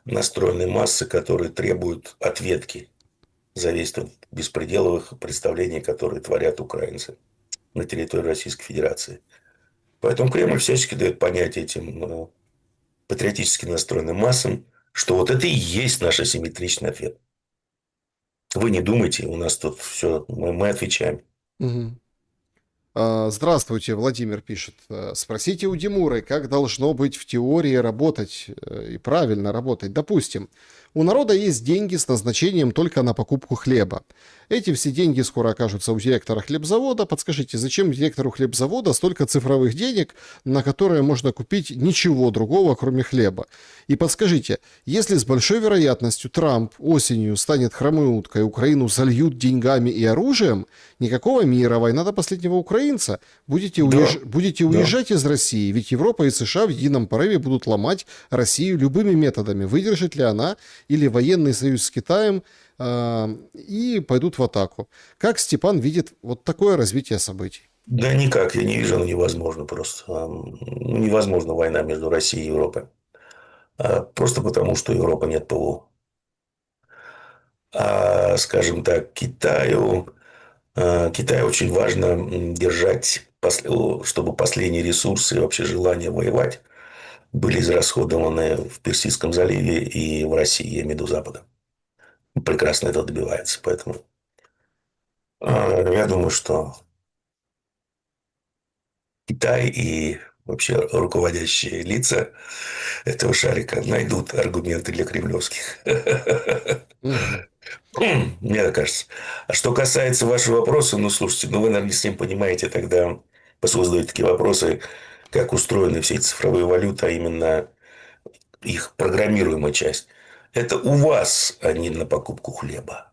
настроенные массы, которые требуют ответки за весь тот беспределовых представлений, которые творят украинцы на территории Российской Федерации. Поэтому Кремль всячески дает понять этим патриотически настроенным массам, что вот это и есть наш асимметричный ответ. Вы не думайте, у нас тут все, мы отвечаем. Мгм. Здравствуйте, Владимир пишет. Спросите у Димуры, как должно быть в теории работать и правильно работать. Допустим, у народа есть деньги с назначением только на покупку хлеба. Эти все деньги скоро окажутся у директора хлебзавода. Подскажите, зачем директору хлебзавода столько цифровых денег, на которые можно купить ничего другого, кроме хлеба? И подскажите, если с большой вероятностью Трамп осенью станет хромой уткой, Украину зальют деньгами и оружием, никакого мира, война до последнего украинца, Да, будете да. уезжать из России, ведь Европа и США в едином порыве будут ломать Россию любыми методами. Выдержит ли она или военный союз с Китаем и пойдут в атаку? Как Степан видит вот такое развитие событий? Да никак, я не вижу, ну невозможно просто. Ну, невозможна война между Россией и Европой. Просто потому, что Европа нет ПВО. Скажем так, Китаю очень важно держать, чтобы последние ресурсы и вообще желание воевать были израсходованы в Персидском заливе и в России, я имею в виду Запада. Прекрасно это добивается. Поэтому я думаю, что Китай и вообще руководящие лица этого шарика найдут аргументы для кремлевских. Мгм. Мне так кажется. А что касается вашего вопроса, ну, слушайте, ну, вы, наверное, не всем понимаете тогда, поскольку задаете такие вопросы, как устроены все эти цифровые валюты, а именно их программируемая часть. Это у вас, а не на покупку хлеба.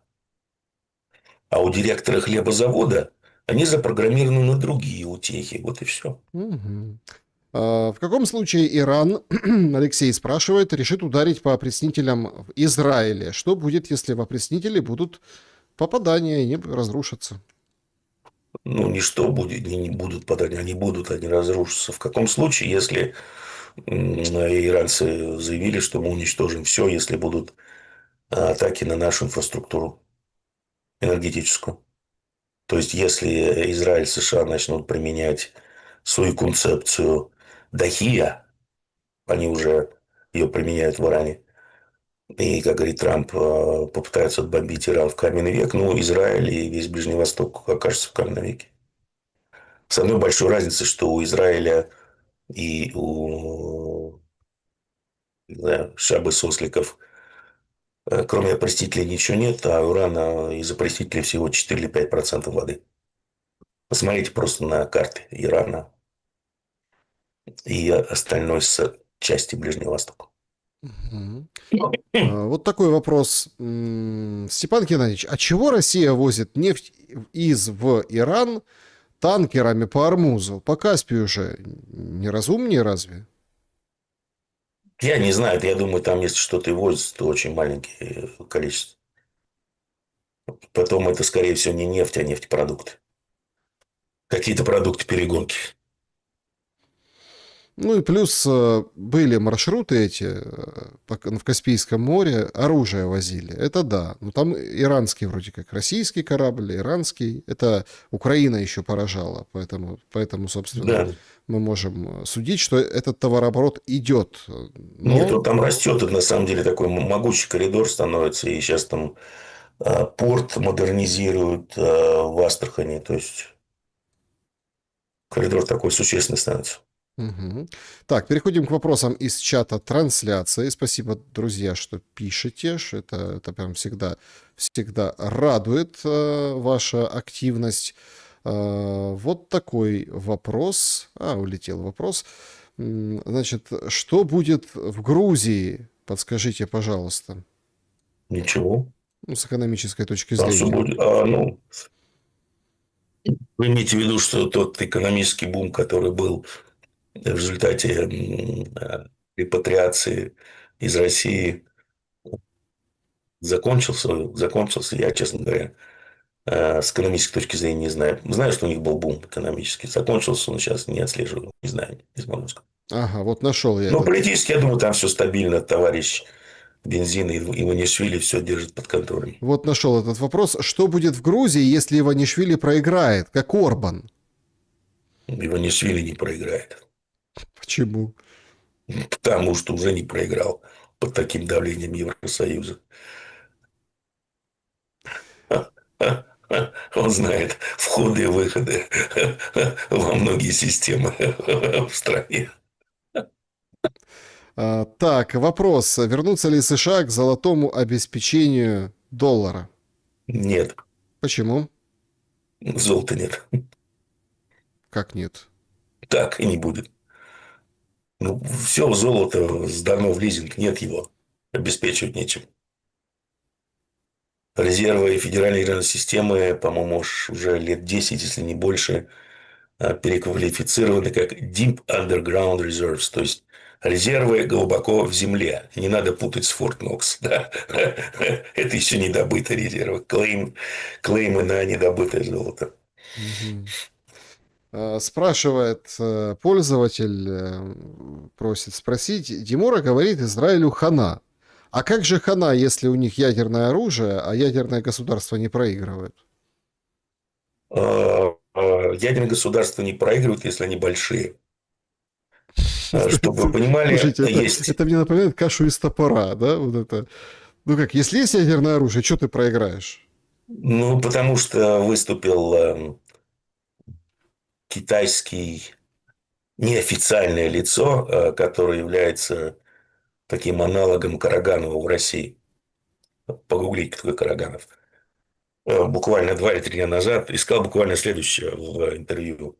А у директора хлебозавода они запрограммированы на другие утехи. Вот и все. Мгм. В каком случае Иран, Алексей спрашивает, решит ударить по опреснителям в Израиле? Что будет, если в опреснители будут попадания и не разрушатся? Ну, ничто будет, не будут подать, они будут, они разрушатся. В каком случае, если иранцы заявили, что мы уничтожим все, если будут атаки на нашу инфраструктуру энергетическую. То есть, если Израиль и США начнут применять свою концепцию Дахия, они уже ее применяют в Иране, и, как говорит Трамп, попытаются отбомбить Иран в каменный век, ну, Израиль и весь Ближний Восток окажется в каменном веке. С одной большой разницей, что у Израиля и у не знаю, Шабы Сосликов, кроме опрыскителей, ничего нет, а у Ирана из опрыскителей всего 4 или 5% воды. Посмотрите просто на карты Ирана и остальной с части Ближнего Востока. Мгм. Вот такой вопрос. Степан Геннадьевич, а чего Россия возит нефть в Иран танкерами по Армузу? По Каспию же неразумнее разве? Я не знаю, я думаю, там если что-то и возится, то очень маленькие количество. Потом это, скорее всего, не нефть, а нефтепродукты. Какие-то продукты перегонки. Ну и плюс были маршруты эти в Каспийском море, оружие возили. Это да. Но там иранский вроде как российский корабль, иранский. Это Украина еще поражала. Поэтому, собственно, Да. мы можем судить, что этот товарооборот идет. Нет, Но вот там растет, это на самом деле такой могучий коридор становится, и сейчас там порт модернизируют в Астрахани, то есть коридор такой существенный становится. Мгм. Так, переходим к вопросам из чата трансляции. Спасибо, друзья, что пишете. Это прям всегда радует ваша активность. Вот такой вопрос. Улетел вопрос. Значит, что будет в Грузии? Подскажите, пожалуйста. Ничего, Ну, с экономической точки там все зрения. будет. Ну, вы имеете в виду, что тот экономический бум, который был в результате репатриации из России, закончился. Я, честно говоря, с экономической точки зрения не знаю. Знаю, что у них был бум экономический. Закончился он сейчас, не отслеживаю. Не знаю, не смогу сказать. Ага, вот нашел я Но этот. политически, я думаю, там все стабильно. Товарищ Бензин и Иванишвили все держит под контролем. Вот нашел этот вопрос. Что будет в Грузии, если Иванишвили проиграет, как Орбан? Иванишвили не проиграет. Почему? Потому что уже не проиграл под таким давлением Евросоюза. Он знает входы и выходы во многие системы в стране. Так, вопрос. Вернутся ли США к золотому обеспечению доллара? Нет, Почему? золота нет. Как нет? Так и не будет. Ну, все золото сдано в лизинг, нет его. Обеспечивать нечем. Резервы Федеральной нервной системы, по-моему, уже лет 10, если не больше, переквалифицированы как Deep Underground Reserves, то есть резервы глубоко в земле. Не надо путать с Форт Нокс. Да? Это еще не добытые резервы. Клеймы на недобытое золото. Мгм. Спрашивает пользователь, просит спросить, Димура говорит Израилю хана. А как же хана, если у них ядерное оружие, а ядерное государство не проигрывает? Ядерные государства не проигрывают, если они большие. Чтобы вы понимали, Слушайте, есть... это мне напоминает кашу из топора, да? Вот это. Ну как, если есть ядерное оружие, что ты проиграешь? Ну, потому что выступил китайский неофициальное лицо, которое является таким аналогом Караганова в России. Погуглить, кто такой Караганов. Буквально 2 или 3 дня назад искал буквально следующее в интервью,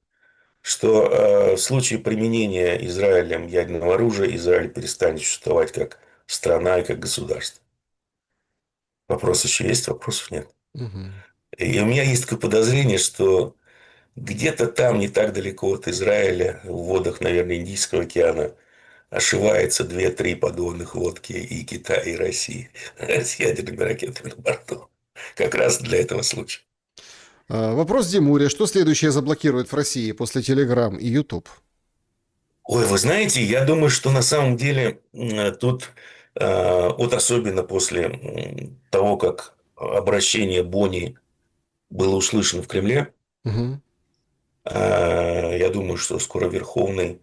что в случае применения Израилем ядерного оружия Израиль перестанет существовать как страна и как государство. Вопрос еще есть, вопросов нет. Мгм. И у меня есть такое подозрение, что где-то там, не так далеко от Израиля, в водах, наверное, Индийского океана, ошивается 2-3 подводных лодки и Китая, и России с ядерными ракетами на борту. Как раз для этого случая. Вопрос Димуре. Что следующее заблокирует в России после Telegram и YouTube? Ой, вы знаете, я думаю, что на самом деле тут, вот особенно после того, как обращение Бони было услышано в Кремле, Мгм. я думаю, что скоро Верховный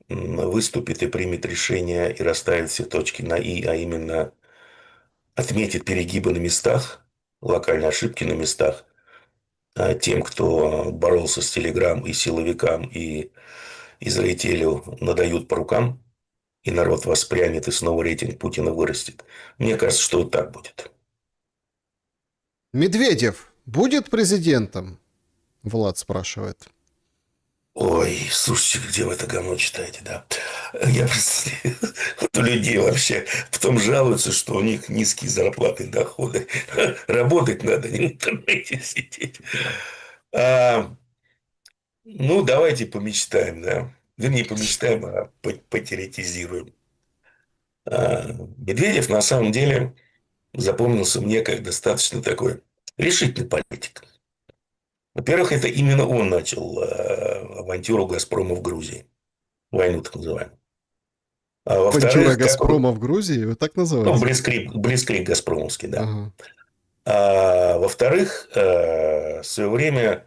выступит и примет решение и расставит все точки на «и», а именно отметит перегибы на местах, локальные ошибки на местах, тем, кто боролся с Телеграм и силовикам, и Израилю надают по рукам, и народ воспрянет, и снова рейтинг Путина вырастет. Мне кажется, что вот так будет. Медведев будет президентом? Влад спрашивает. Ой, слушайте, где вы это говно читаете, да? Я представляю, вот у людей вообще потом жалуются, что у них низкие зарплаты и доходы. Работать надо, не в интернете сидеть. А, ну, давайте помечтаем, да. Вернее, помечтаем, а потеоретизируем. Медведев на самом деле запомнился мне как достаточно такой решительный политик. Во-первых, это именно он начал авантюру «Газпрома» в Грузии. Войну так называемую. А Авантюра во-вторых, как он... Газпрома в Грузии? Вы так Ну, называете? близкрик «Газпромовский», да. Ага. А во-вторых, в свое время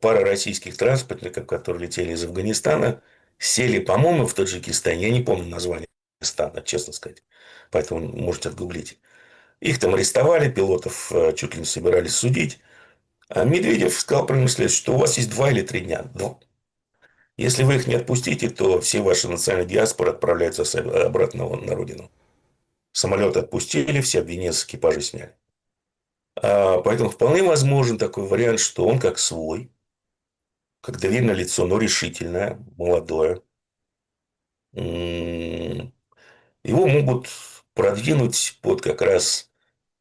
пара российских транспортников, которые летели из Афганистана, сели, по-моему, в Таджикистане. Я не помню название стана, честно сказать. Поэтому можете отгуглить. Их там арестовали, пилотов чуть ли не собирались судить. А Медведев сказал примерно следующее, что у вас есть 2 или 3 дня. Если вы их не отпустите, то все ваши национальные диаспоры отправляются обратно на родину. Самолеты отпустили, все обвинения с экипажа сняли. Поэтому вполне возможен такой вариант, что он как свой, как доверенное лицо, но решительное, молодое. Его могут продвинуть под как раз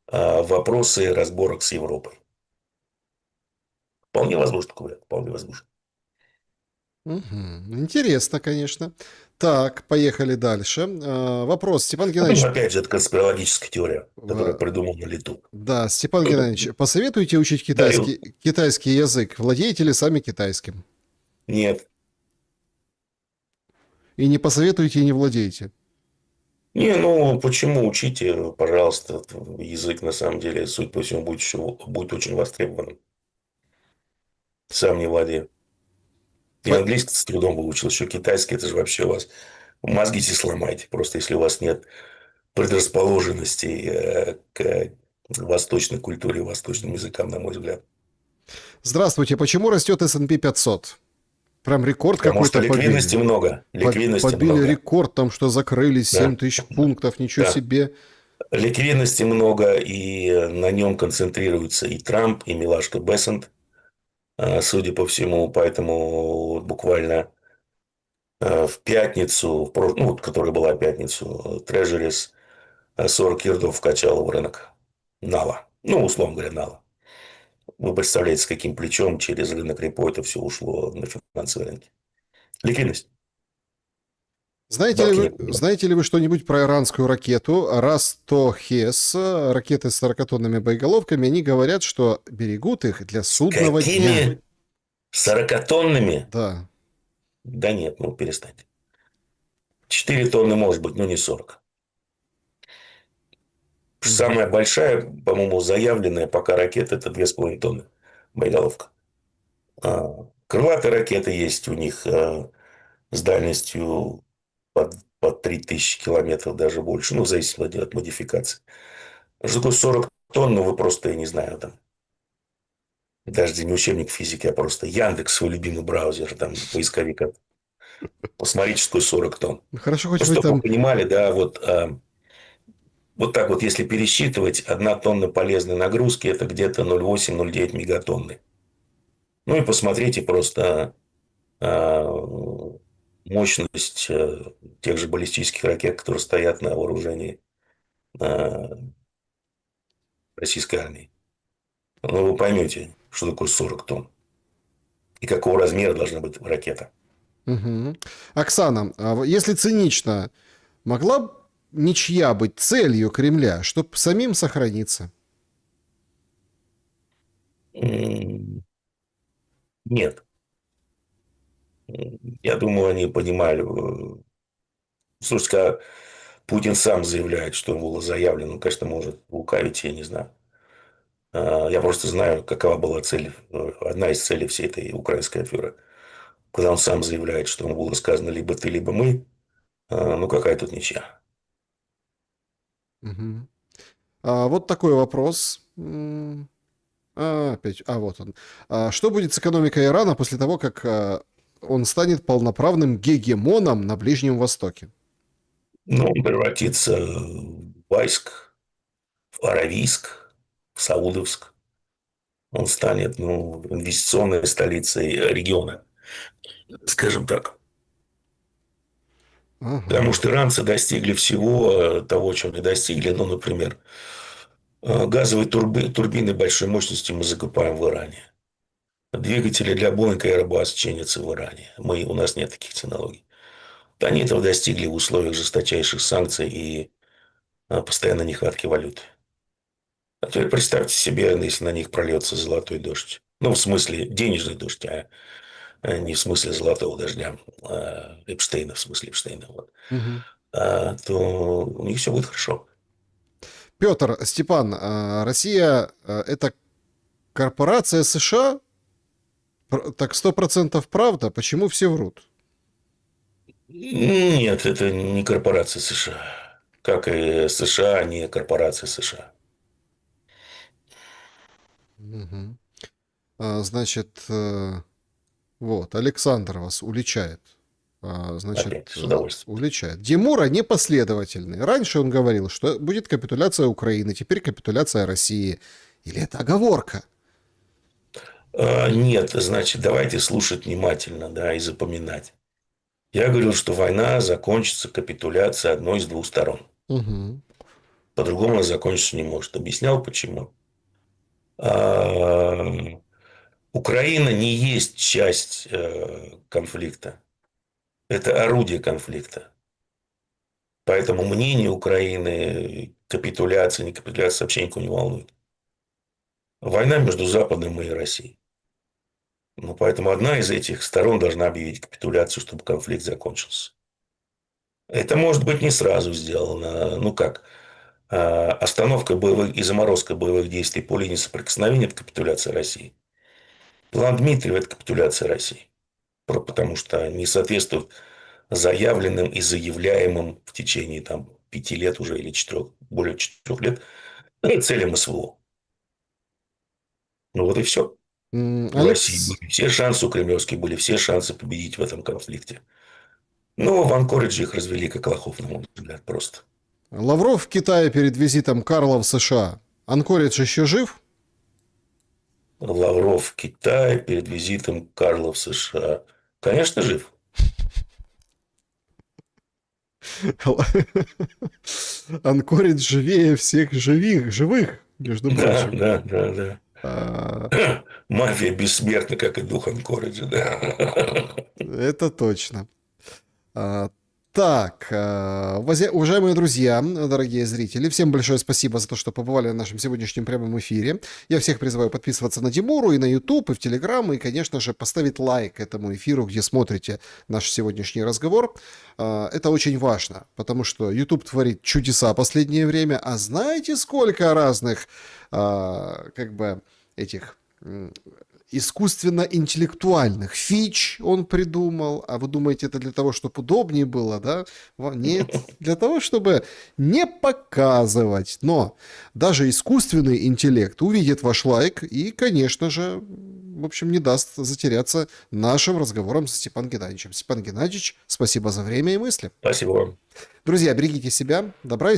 вопросы разборок с Европой. Вполне возможно такой вариант, вполне возможно. Мгм. Интересно, конечно. Так, поехали дальше. Вопрос, Степан Ну, Геннадьевич. опять же, это конспирологическая теория, которую в- придумал на лету. Да, Степан Геннадьевич, посоветуйте учить Даю. китайский язык. Владеете ли сами китайским? Нет. И не посоветуйте, и не владеете. Не, ну почему учите, пожалуйста, язык на самом деле, суть по всему, будет очень востребованным. Сам не владею. Я По- английский с трудом выучил, еще китайский, это же вообще у вас мозги себе сломаете, просто если у вас нет предрасположенностей к восточной культуре, восточным языкам, на мой взгляд. Здравствуйте, почему растет S&P 500? Прям рекорд Потому что какой-то ликвидности побили. много. Ликвидности Побили много. рекорд там, что закрылись Да, 7 тысяч пунктов, ничего да. себе. Ликвидности много, и на нем концентрируются и Трамп, и милашка Бессент, судя по всему. Поэтому буквально в пятницу, ну, вот, которая была пятницу, Treasuries 40 ярдов вкачала в рынок. Нала. Ну, условно говоря, нала. Вы представляете, с каким плечом через рынок репо это все ушло на финансовые рынки. Ликвидность. Бабки некуда. Знаете ли вы что-нибудь про иранскую ракету Растохес, ракеты с 40-тонными боеголовками? Они говорят, что берегут их для судного дня. Какими 40-тонными? Да. Да нет, ну перестаньте. 4 тонны может быть, но не 40. Мгм. Самая большая, по-моему, заявленная пока ракета – это 2,5 тонны боеголовка. Крылатые ракеты есть у них с дальностью под 3000 километров, даже больше. Ну, в зависимости от модификации. Что такое 40 тонн, ну, вы просто, я не знаю, там, даже не учебник физики, а просто Яндекс, свой любимый браузер, там, поисковик. Посмотрите, что такое 40 тонн. Ну, хорошо, хоть Ну, вы чтобы вы там... понимали, да, вот так вот, если пересчитывать, 1 тонна полезной нагрузки – это где-то 0,8-0,9 мегатонны. Ну, и посмотрите просто мощность тех же баллистических ракет, которые стоят на вооружении э, российской армии. Ну, вы поймете, что такое 40 тонн и какого размера должна быть ракета. Мгм. Оксана, если цинично, могла б ничья быть целью Кремля, чтобы самим сохраниться? Нет. Я думаю, они понимали. Слушайте, когда Путин сам заявляет, что было заявлено, он, конечно, может лукавить, я не знаю. Я просто знаю, какова была цель, одна из целей всей этой украинской аферы. Когда он сам заявляет, что ему было сказано либо ты, либо мы, ну какая тут ничья. Мгм. Вот такой вопрос. Опять, вот он. Что будет с экономикой Ирана после того, как он станет полноправным гегемоном на Ближнем Востоке? Ну, он превратится в Байск, в Аравийск, в Саудовск. Он станет, ну, инвестиционной столицей региона, скажем так. Потому Ага. что иранцы достигли всего того, чего не достигли. Ну, например, газовые турбины большой мощности мы закупаем в Иране. Двигатели для Boeing и Airbus чинятся в Иране. У нас нет таких технологий. Они этого достигли в условиях жесточайших санкций и постоянной нехватки валюты. А теперь представьте себе, если на них прольется золотой дождь. Ну, в смысле, денежный дождь, а не в смысле золотого дождя. Эпштейна, в смысле Эпштейна. Вот. Мгм. То у них все будет хорошо. Петр, Степан, Россия это корпорация США? Так 100% правда? Почему все врут? Нет, это не корпорация США. Как и США, не корпорация США. Мгм. Значит, вот, Александр вас уличает. Значит, Опять, с удовольствием. уличает. Димура непоследовательный. Раньше он говорил, что будет капитуляция Украины, теперь капитуляция России. Или это оговорка? Нет, значит, давайте слушать внимательно, да, и запоминать. Я говорил, что война закончится капитуляцией одной из двух сторон. Угу. По-другому она закончиться не может. Объяснял, почему. А, Украина не есть часть конфликта. Это орудие конфликта. Поэтому мнение Украины, капитуляция, не капитуляция, вообще никого не волнует. Война между Западом и Россией. Ну, поэтому одна из этих сторон должна объявить капитуляцию, чтобы конфликт закончился. Это может быть не сразу сделано. Ну как? Остановка боевых и заморозка боевых действий по линии соприкосновения – это капитуляция России. План Дмитриева – это капитуляция России. Потому что не соответствует заявленным и заявляемым в течение 5 лет уже или 4, более 4 лет целям СВО. Ну вот и все. У России Алекс, были все шансы, у кремлевских были все шансы победить в этом конфликте. Но в Анкоридже их развели как лохов, на мой взгляд, просто. Лавров в Китае перед визитом Карла в США. Анкоридж еще жив? Лавров в Китае перед визитом Карла в США. Конечно, жив. Анкоридж живее всех живых, между Да, прочим. да, да, да. А, Мафия бессмертна, как и дух Анкориджа, да. это точно. А, Так, уважаемые друзья, дорогие зрители, всем большое спасибо за то, что побывали на нашем сегодняшнем прямом эфире. Я всех призываю подписываться на Димуру и на YouTube, и в Telegram, и, конечно же, поставить лайк этому эфиру, где смотрите наш сегодняшний разговор. Это очень важно, потому что YouTube творит чудеса последнее время, а знаете, сколько разных, как бы, этих искусственно-интеллектуальных фич он придумал, а вы думаете, это для того, чтобы удобнее было, да? Нет, для того, чтобы не показывать. Но даже искусственный интеллект увидит ваш лайк и, конечно же, в общем, не даст затеряться нашим разговором со Степаном Геннадьевичем. Степан Геннадьевич, спасибо за время и мысли. Спасибо вам. Друзья, берегите себя, добра и